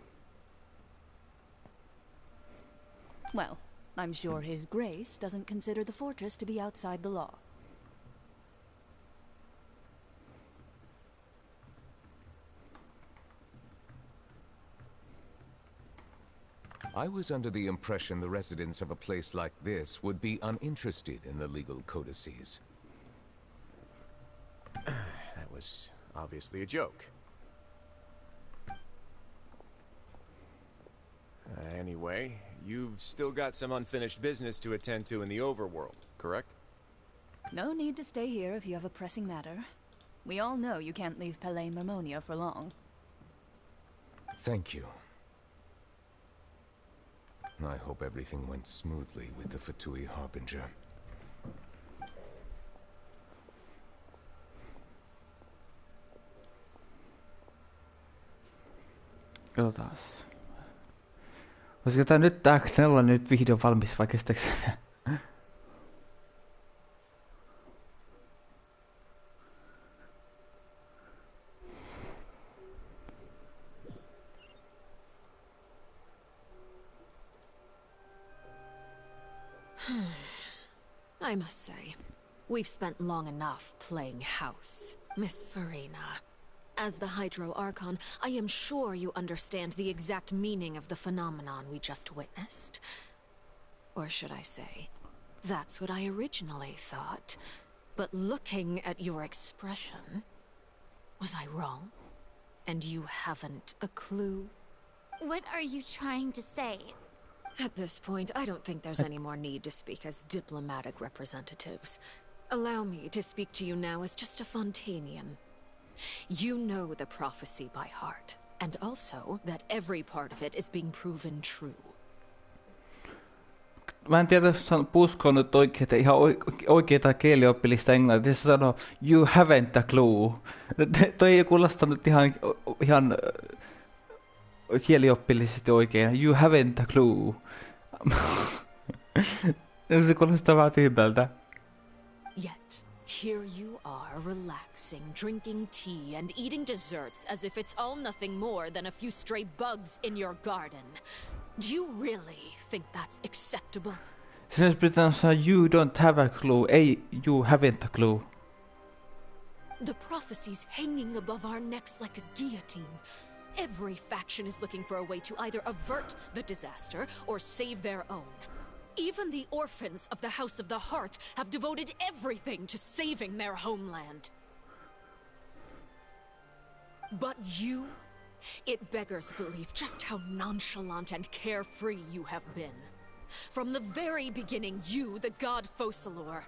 Well, I'm sure His Grace doesn't consider the fortress to be outside the law. I was under the impression the residents of a place like this would be uninterested in the legal codices. That was obviously a joke. Anyway, you've still got some unfinished business to attend to in the overworld, correct? No need to stay here if you have a pressing matter. We all know you can't leave Palais Mermonia for long. Thank you. I hope everything went smoothly with the Fatui Harbinger. Katsotaan. Olisiko tää nyt tää olla nyt video valmis vai kestääkö se? I must say, we've spent long enough playing house, Miss Farina. As the Hydro Archon, I am sure you understand the exact meaning of the phenomenon we just witnessed. Or should I say, that's what I originally thought. But looking at your expression, was I wrong? And you haven't a clue? What are you trying to say? At this point, I don't think there's any more need to speak as diplomatic representatives. Allow me to speak to you now as just a Fontainian. You know the prophecy by heart, and also that every part of it is being proven true. Mä en tiedä, jos on puskonut oikeita, ihan oikeita kielioppilista englantia. Se sanoo, you haven't a clue. Toi ei kuulostanut ihan kielioppillisesti oikein. You haven't a clue. Se kuulostaa vähän tyhmältä. Yet, here you are relaxing, drinking tea and eating desserts as if it's all nothing more than a few stray bugs in your garden. Do you really think that's acceptable? Sen olisi pitänyt sanoa, you don't have a clue, ei you haven't a clue. The prophecy's hanging above our necks like a guillotine. Every faction is looking for a way to either avert the disaster or save their own. Even the orphans of the House of the Hearth have devoted everything to saving their homeland. But you, it beggars belief just how nonchalant and carefree you have been. From the very beginning, you, the god Focalor,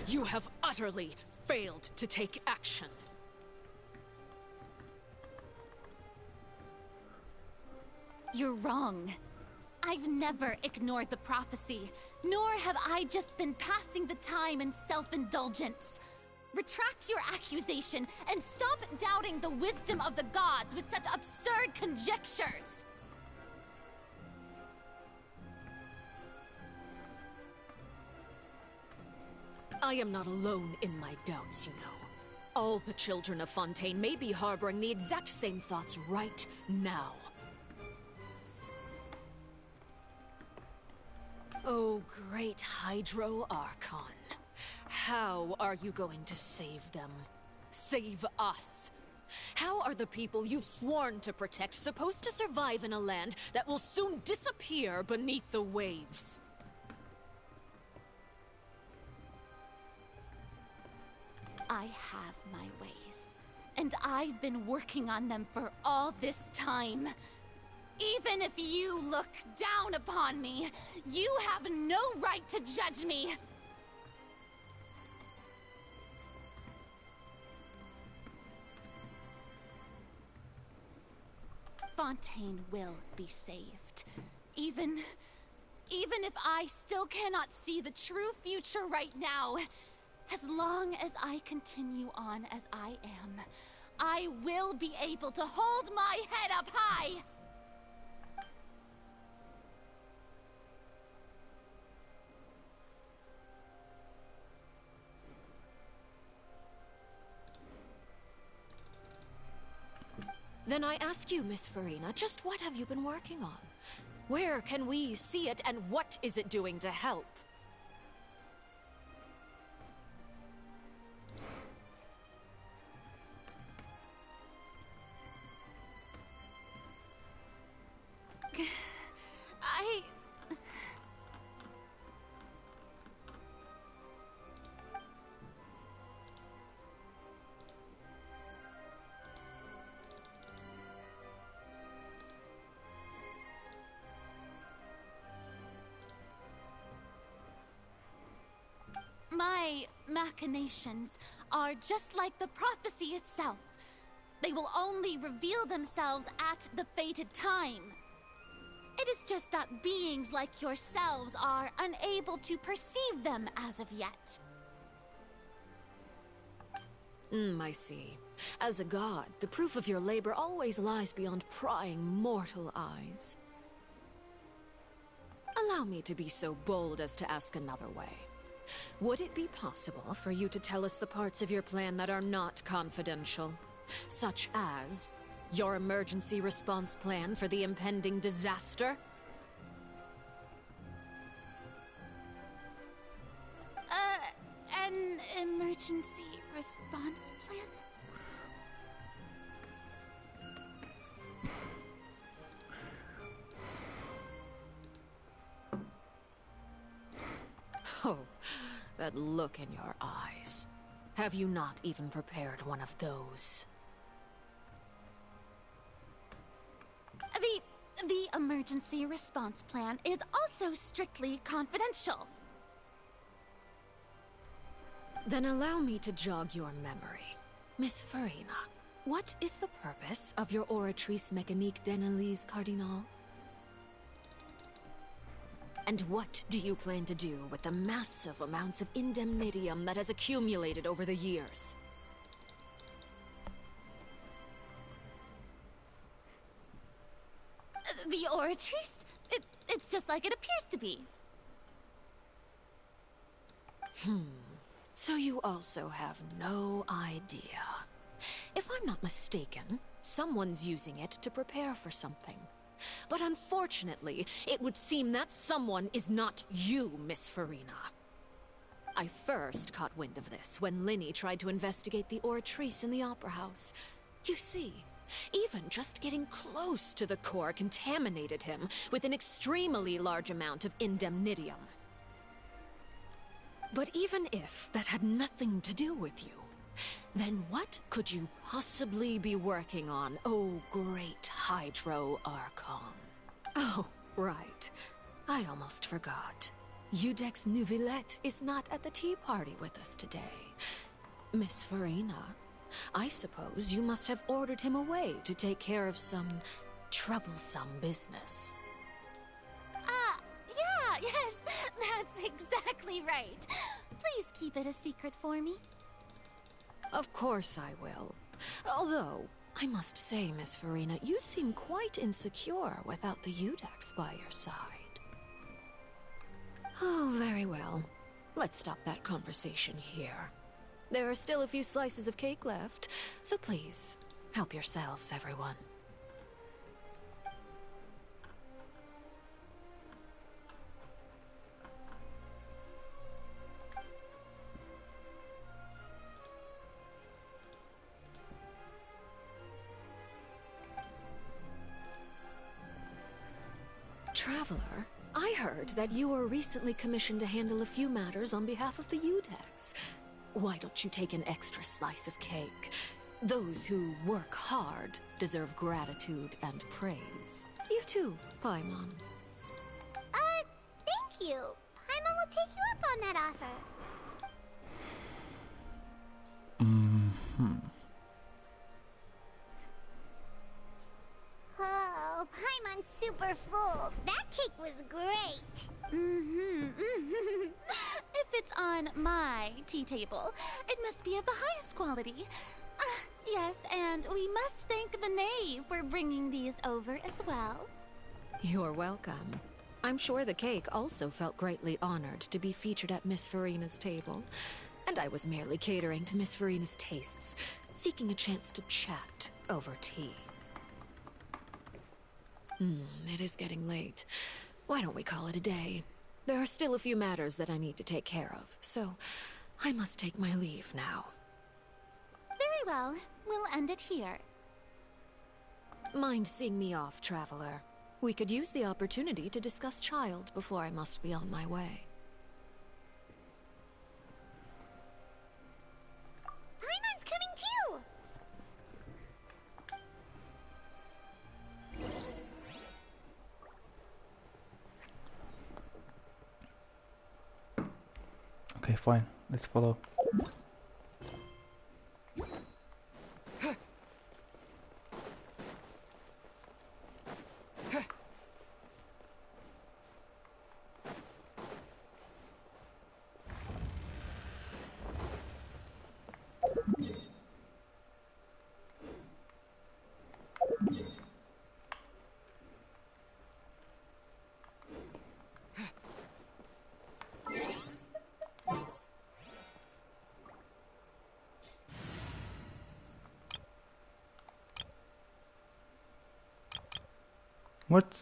you have utterly failed to take action. You're wrong. I've never ignored the prophecy, nor have I just been passing the time in self-indulgence. Retract your accusation and stop doubting the wisdom of the gods with such absurd conjectures. I am not alone in my doubts, you know. All the children of Fontaine may be harboring the exact same thoughts right now. Oh, great Hydro Archon. How are you going to save them? Save us. How are the people you've sworn to protect supposed to survive in a land that will soon disappear beneath the waves? I have my ways, and I've been working on them for all this time. Even if you look down upon me, you have no right to judge me. Fontaine will be saved. Even if I still cannot see the true future right now, as long as I continue on as I am, I will be able to hold my head up high! Then I ask you, Miss Farina, just what have you been working on? Where can we see it, and what is it doing to help? My machinations are just like the prophecy itself. They will only reveal themselves at the fated time. It is just that beings like yourselves are unable to perceive them as of yet. I see. As a god, the proof of your labor always lies beyond prying mortal eyes. Allow me to be so bold as to ask another way. Would it be possible for you to tell us the parts of your plan that are not confidential? Such as your emergency response plan for the impending disaster? An emergency response plan? Oh, that look in your eyes. Have you not even prepared one of those? The emergency response plan is also strictly confidential. Then allow me to jog your memory. Miss Farina, what is the purpose of your Oratrice Mécanique d'Analyse Cardinal? And what do you plan to do with the massive amounts of indemnitium that has accumulated over the years? The Oratrice? It's just like it appears to be. So you also have no idea. If I'm not mistaken, someone's using it to prepare for something. But unfortunately, it would seem that someone is not you, Miss Farina. I first caught wind of this when Linny tried to investigate the Oratrice in the Opera House. You see, even just getting close to the core contaminated him with an extremely large amount of indemnitium. But even if that had nothing to do with you, then what could you possibly be working on, oh great Hydro Archon? Oh, right. I almost forgot. Udex Nouvillette is not at the tea party with us today. Miss Farina, I suppose you must have ordered him away to take care of some troublesome business. Yeah, yes, that's exactly right. Please keep it a secret for me. Of course I will. Although, I must say, Miss Farina, you seem quite insecure without the Udex by your side. Oh, very well. Let's stop that conversation here. There are still a few slices of cake left, so please, help yourselves, everyone. Traveler, I heard that you were recently commissioned to handle a few matters on behalf of the UDEX. Why don't you take an extra slice of cake? Those who work hard deserve gratitude and praise. You too, Paimon. Thank you. Paimon will take you up on that offer. Oh, Paimon's super full. That cake was great. If it's on my tea table, it must be of the highest quality. Yes, and we must thank the knave for bringing these over as well. You're welcome. I'm sure the cake also felt greatly honored to be featured at Miss Farina's table. And I was merely catering to Miss Farina's tastes, seeking a chance to chat over tea. It is getting late. Why don't we call it a day? There are still a few matters that I need to take care of, so I must take my leave now. Very well. We'll end it here. Mind seeing me off, Traveler? We could use the opportunity to discuss Child before I must be on my way. Paimon's coming too! Okay, fine. Let's follow. What?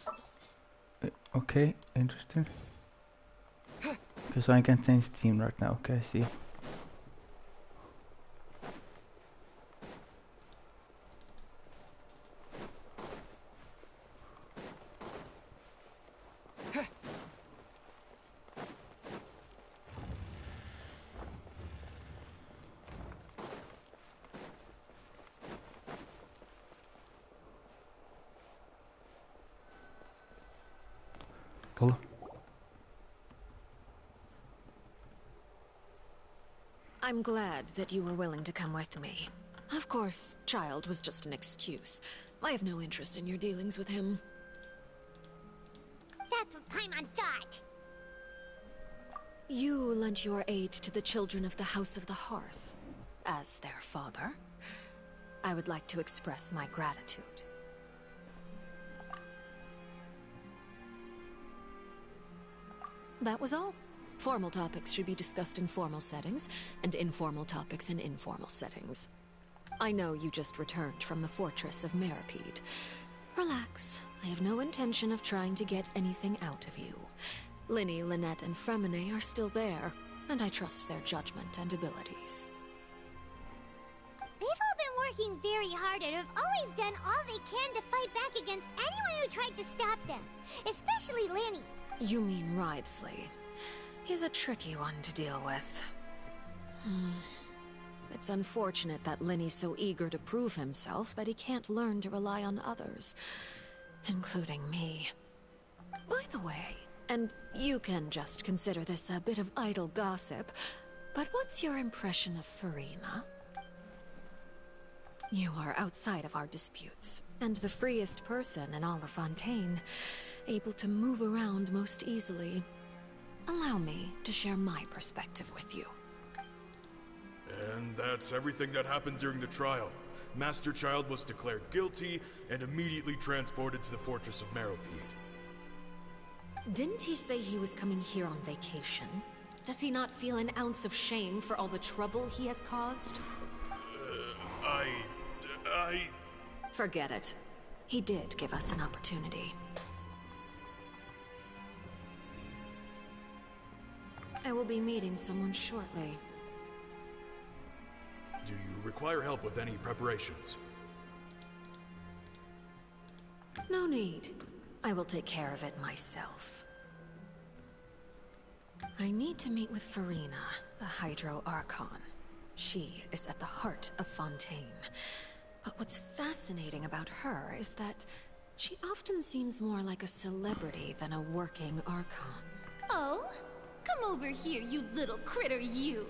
Okay, interesting. Okay, so I can change theme right now. Okay, I see. Cool. I'm glad that you were willing to come with me. Of course, Child was just an excuse. I have no interest in your dealings with him. That's what Paimon thought. You lent your aid to the children of the House of the Hearth. As their father, I would like to express my gratitude. That was all. Formal topics should be discussed in formal settings, and informal topics in informal settings. I know you just returned from the fortress of Meripede. Relax. I have no intention of trying to get anything out of you. Linny, Lynette, and Fremine are still there, and I trust their judgment and abilities. They've all been working very hard and have always done all they can to fight back against anyone who tried to stop them. Especially Linny. You mean Wriothesley. He's a tricky one to deal with. It's unfortunate that Linny's so eager to prove himself that he can't learn to rely on others, including me. By the way, and you can just consider this a bit of idle gossip, but what's your impression of Farina? You are outside of our disputes, and the freest person in all of Fontaine, able to move around most easily. Allow me to share my perspective with you. And that's everything that happened during the trial. Master Child was declared guilty and immediately transported to the Fortress of Meripede. Didn't he say he was coming here on vacation? Does he not feel an ounce of shame for all the trouble he has caused? Forget it. He did give us an opportunity. I will be meeting someone shortly. Do you require help with any preparations? No need. I will take care of it myself. I need to meet with Farina, the Hydro Archon. She is at the heart of Fontaine. But what's fascinating about her is that she often seems more like a celebrity than a working Archon. Oh? Come over here, you little critter, you!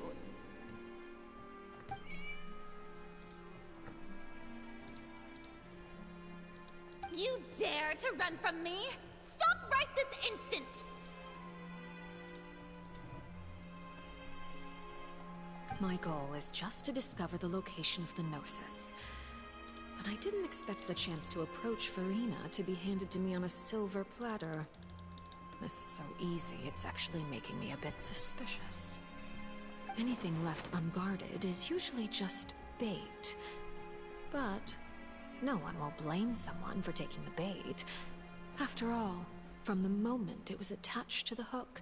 You dare to run from me? Stop right this instant! My goal is just to discover the location of the Gnosis. But I didn't expect the chance to approach Farina to be handed to me on a silver platter. This is so easy, it's actually making me a bit suspicious. Anything left unguarded is usually just bait. But no one will blame someone for taking the bait. After all, from the moment it was attached to the hook,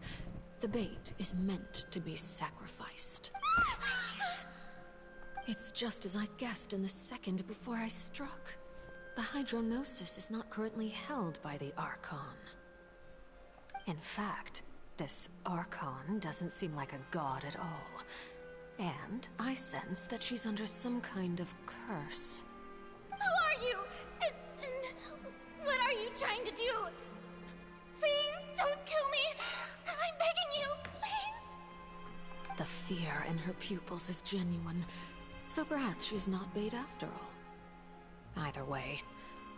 the bait is meant to be sacrificed. It's just as I guessed in the second before I struck. The Hydronosis is not currently held by the Archon. In fact, this Archon doesn't seem like a god at all. And I sense that she's under some kind of curse. Who are you? And what are you trying to do? Please don't kill me! I'm begging you, please! The fear in her pupils is genuine, so perhaps she's not bait after all. Either way,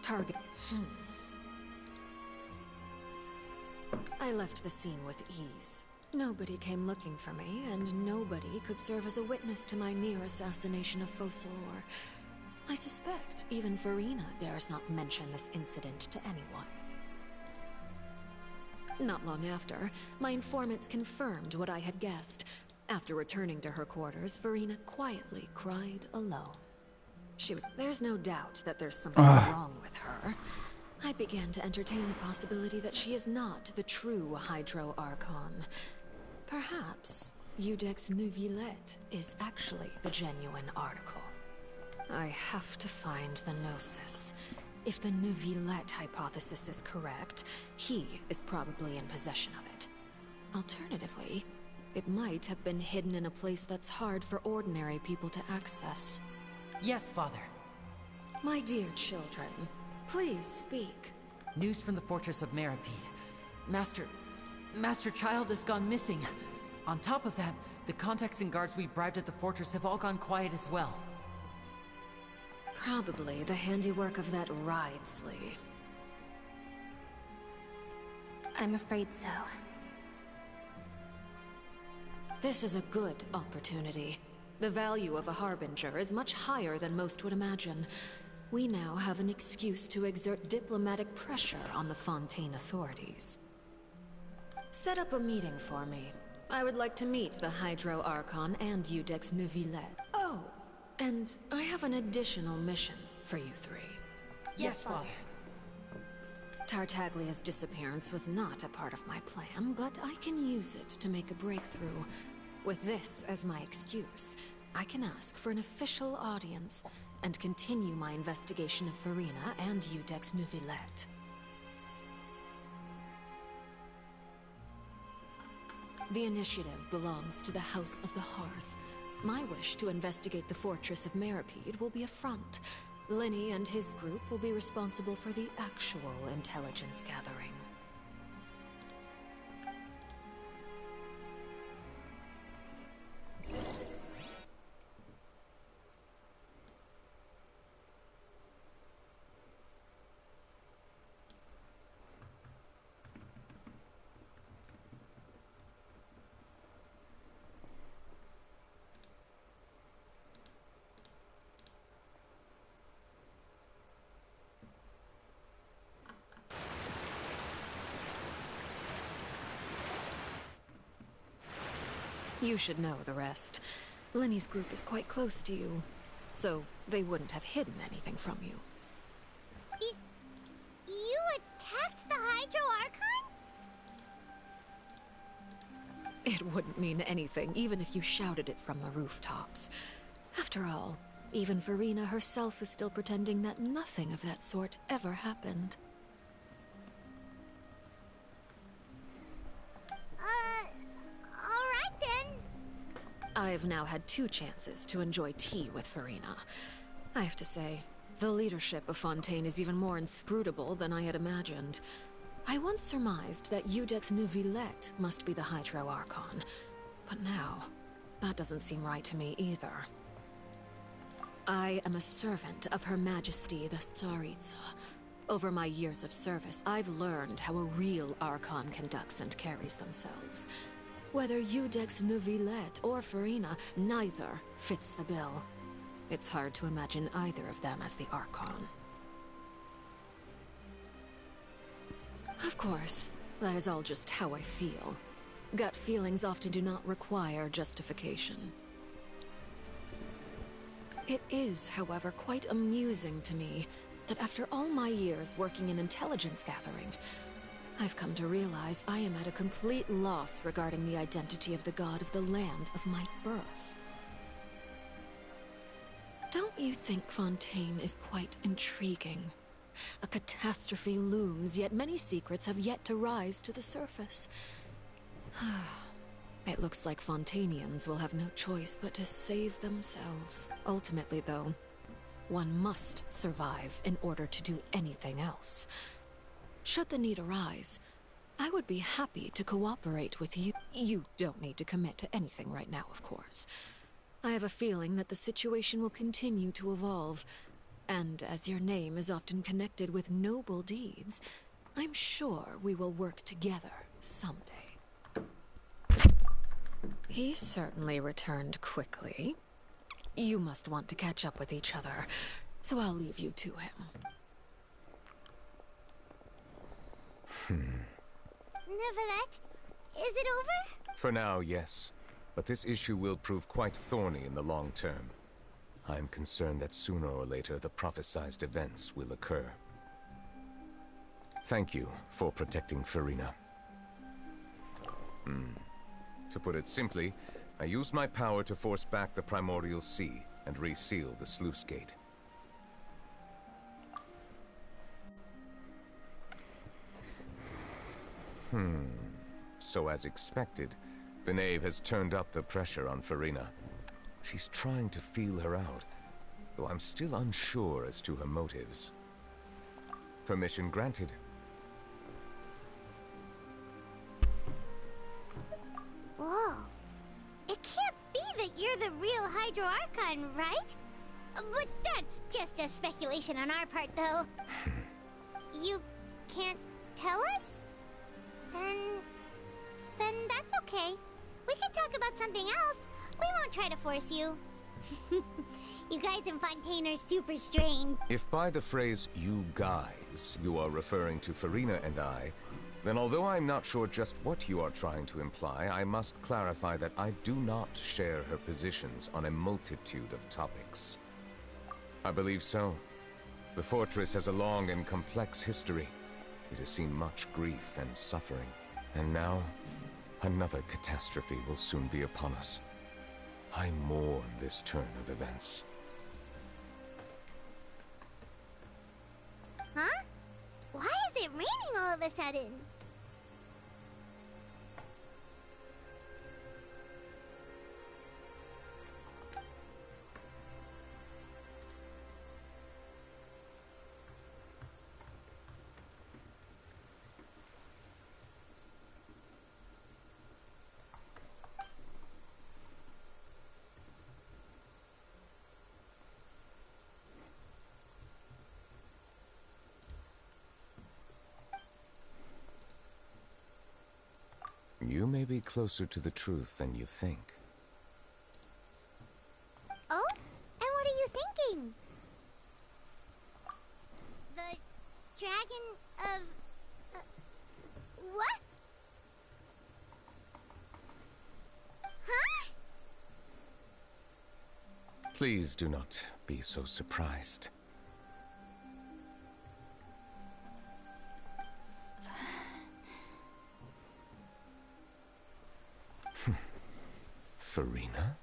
target... I left the scene with ease. Nobody came looking for me, and nobody could serve as a witness to my near assassination of Focalor. I suspect even Farina dares not mention this incident to anyone. Not long after, my informants confirmed what I had guessed. After returning to her quarters, Farina quietly cried alone. There's no doubt that there's something wrong with her. I began to entertain the possibility that she is not the true Hydro Archon. Perhaps Eudex Neuvillette is actually the genuine article. I have to find the Gnosis. If the Neuvillette hypothesis is correct, he is probably in possession of it. Alternatively, it might have been hidden in a place that's hard for ordinary people to access. Yes, Father. My dear children, please speak. News from the Fortress of Meripede. Master Child has gone missing. On top of that, the contacts and guards we bribed at the fortress have all gone quiet as well. Probably the handiwork of that Ridesley. I'm afraid so. This is a good opportunity. The value of a Harbinger is much higher than most would imagine. We now have an excuse to exert diplomatic pressure on the Fontaine authorities. Set up a meeting for me. I would like to meet the Hydro Archon and Eudex Neuvillette. Oh, and I have an additional mission for you three. Yes, Father. Tartaglia's disappearance was not a part of my plan, but I can use it to make a breakthrough. With this as my excuse, I can ask for an official audience and continue my investigation of Farina and Eudex Neuvillette. The initiative belongs to the House of the Hearth. My wish to investigate the Fortress of Meripede will be a front. Lenny and his group will be responsible for the actual intelligence gathering. You should know the rest. Lenny's group is quite close to you, so they wouldn't have hidden anything from you. You attacked the Hydro Archon? It wouldn't mean anything, even if you shouted it from the rooftops. After all, even Farina herself is still pretending that nothing of that sort ever happened. I've now had 2 chances to enjoy tea with Farina. I have to say, the leadership of Fontaine is even more inscrutable than I had imagined. I once surmised that Iudex Neuvillette must be the Hydro Archon, but now, that doesn't seem right to me either. I am a servant of Her Majesty the Tsaritsa. Over my years of service, I've learned how a real Archon conducts and carries themselves. Whether Iudex Neuvillette or Farina, neither fits the bill. It's hard to imagine either of them as the Archon. Of course, that is all just how I feel. Gut feelings often do not require justification. It is, however, quite amusing to me that after all my years working in intelligence gathering, I've come to realize I am at a complete loss regarding the identity of the god of the land of my birth. Don't you think Fontaine is quite intriguing? A catastrophe looms, yet many secrets have yet to rise to the surface. It looks like Fontainians will have no choice but to save themselves. Ultimately, though, one must survive in order to do anything else. Should the need arise, I would be happy to cooperate with you. You don't need to commit to anything right now, of course. I have a feeling that the situation will continue to evolve, and as your name is often connected with noble deeds, I'm sure we will work together someday. He certainly returned quickly. You must want to catch up with each other, so I'll leave you to him. Neuvillette, is it over? For now, yes. But this issue will prove quite thorny in the long term. I'm concerned that sooner or later the prophesized events will occur. Thank you for protecting Farina. To put it simply, I used my power to force back the Primordial Sea and reseal the sluice gate. So as expected, the Knave has turned up the pressure on Farina. She's trying to feel her out, though I'm still unsure as to her motives. Permission granted. Whoa. It can't be that you're the real Hydro Archon, right? But that's just a speculation on our part, though. You can't tell us? Then that's okay. We can talk about something else. We won't try to force you. You guys in Fontaine are super strange. If by the phrase, you guys, you are referring to Farina and I, then although I'm not sure just what you are trying to imply, I must clarify that I do not share her positions on a multitude of topics. I believe so. The fortress has a long and complex history. It has seen much grief and suffering. And now, another catastrophe will soon be upon us. I mourn this turn of events. Huh? Why is it raining all of a sudden? You may be closer to the truth than you think. Oh? And what are you thinking? The dragon of... what? Huh? Please do not be so surprised. Farina?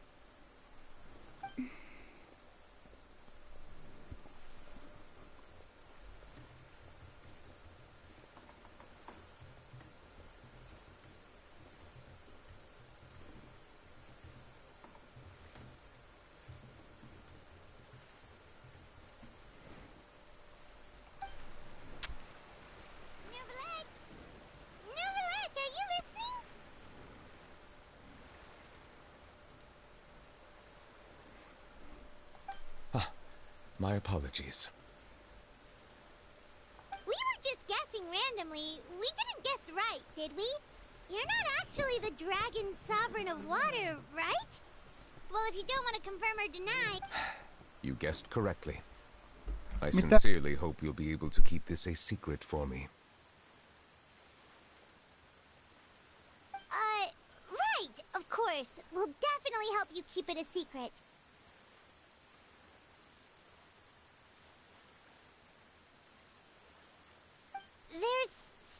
My apologies. We were just guessing randomly. We didn't guess right, did we? You're not actually the Dragon Sovereign of Water, right? Well, if you don't want to confirm or deny... You guessed correctly. I Mitä? sincerely hope you'll be able to keep this a secret for me. Right, of course. We'll definitely help you keep it a secret. There's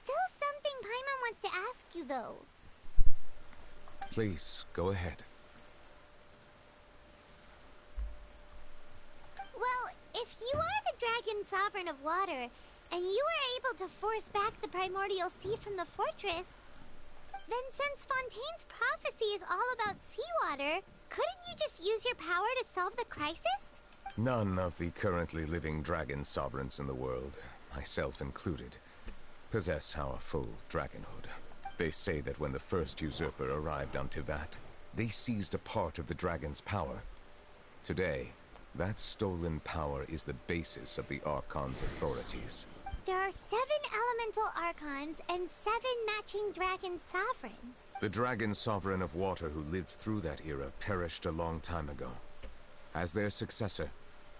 still something Paimon wants to ask you, though. Please, go ahead. Well, if you are the Dragon Sovereign of Water, and you were able to force back the Primordial Sea from the fortress, then since Fontaine's prophecy is all about seawater, couldn't you just use your power to solve the crisis? None of the currently living dragon sovereigns in the world, myself included, possess our full dragonhood. They say that when the first usurper arrived on Tivat, they seized a part of the dragon's power. Today, that stolen power is the basis of the Archon's authorities. There are 7 elemental Archons and 7 matching Dragon Sovereigns. The dragon sovereign of water who lived through that era perished a long time ago. As their successor,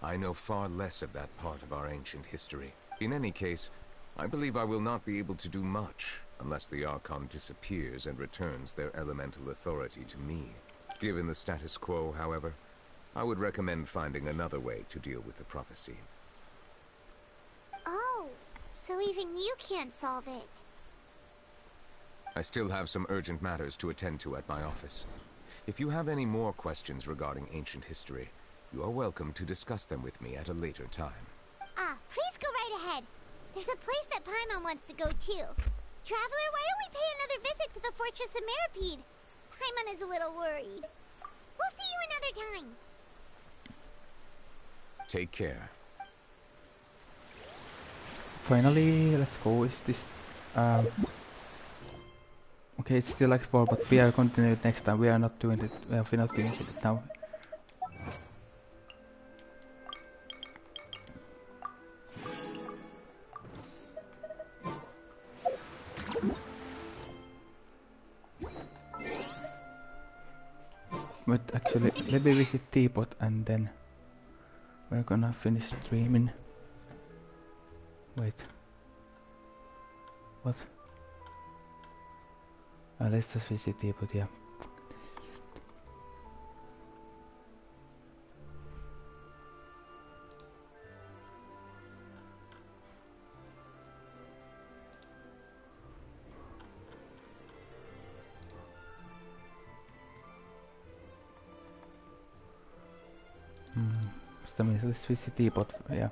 I know far less of that part of our ancient history. In any case, I believe I will not be able to do much unless the Archon disappears and returns their elemental authority to me. Given the status quo, however, I would recommend finding another way to deal with the prophecy. Oh, so even you can't solve it. I still have some urgent matters to attend to at my office. If you have any more questions regarding ancient history, you are welcome to discuss them with me at a later time. Please go right ahead. There's a place that Paimon wants to go too. Traveler, why don't we pay another visit to the Fortress of Meripede? Paimon is a little worried. We'll see you another time. Take care. Finally, let's go. Is this... Okay, it's still like 4, but we are continuing next time. We are not doing it. We're not doing it now. But actually, let me visit Teapot and then we're gonna finish streaming. Wait. What? Let's just visit Teapot, yeah. Let's visit Teapot, yeah.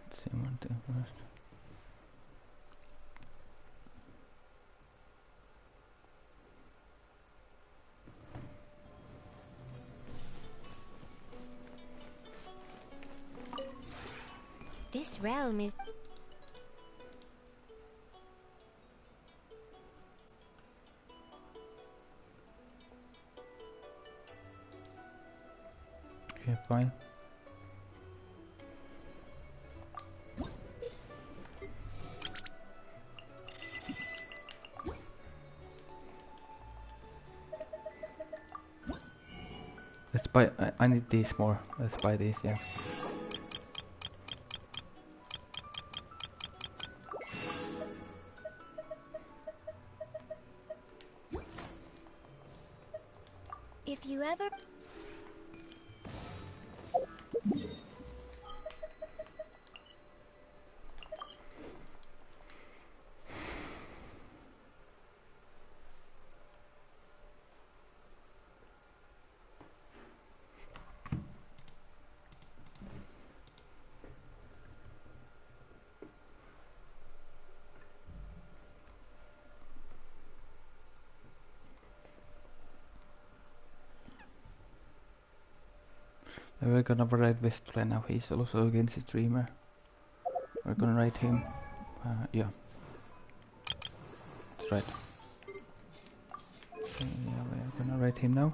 Let's see one thing first. This realm is... Okay, fine. Let's buy... I need these more. Let's buy these, yeah. If you ever... We're gonna write Westplay now. He's also against the streamer. We're gonna write him. Yeah. That's right. Okay, yeah, we're gonna write him now.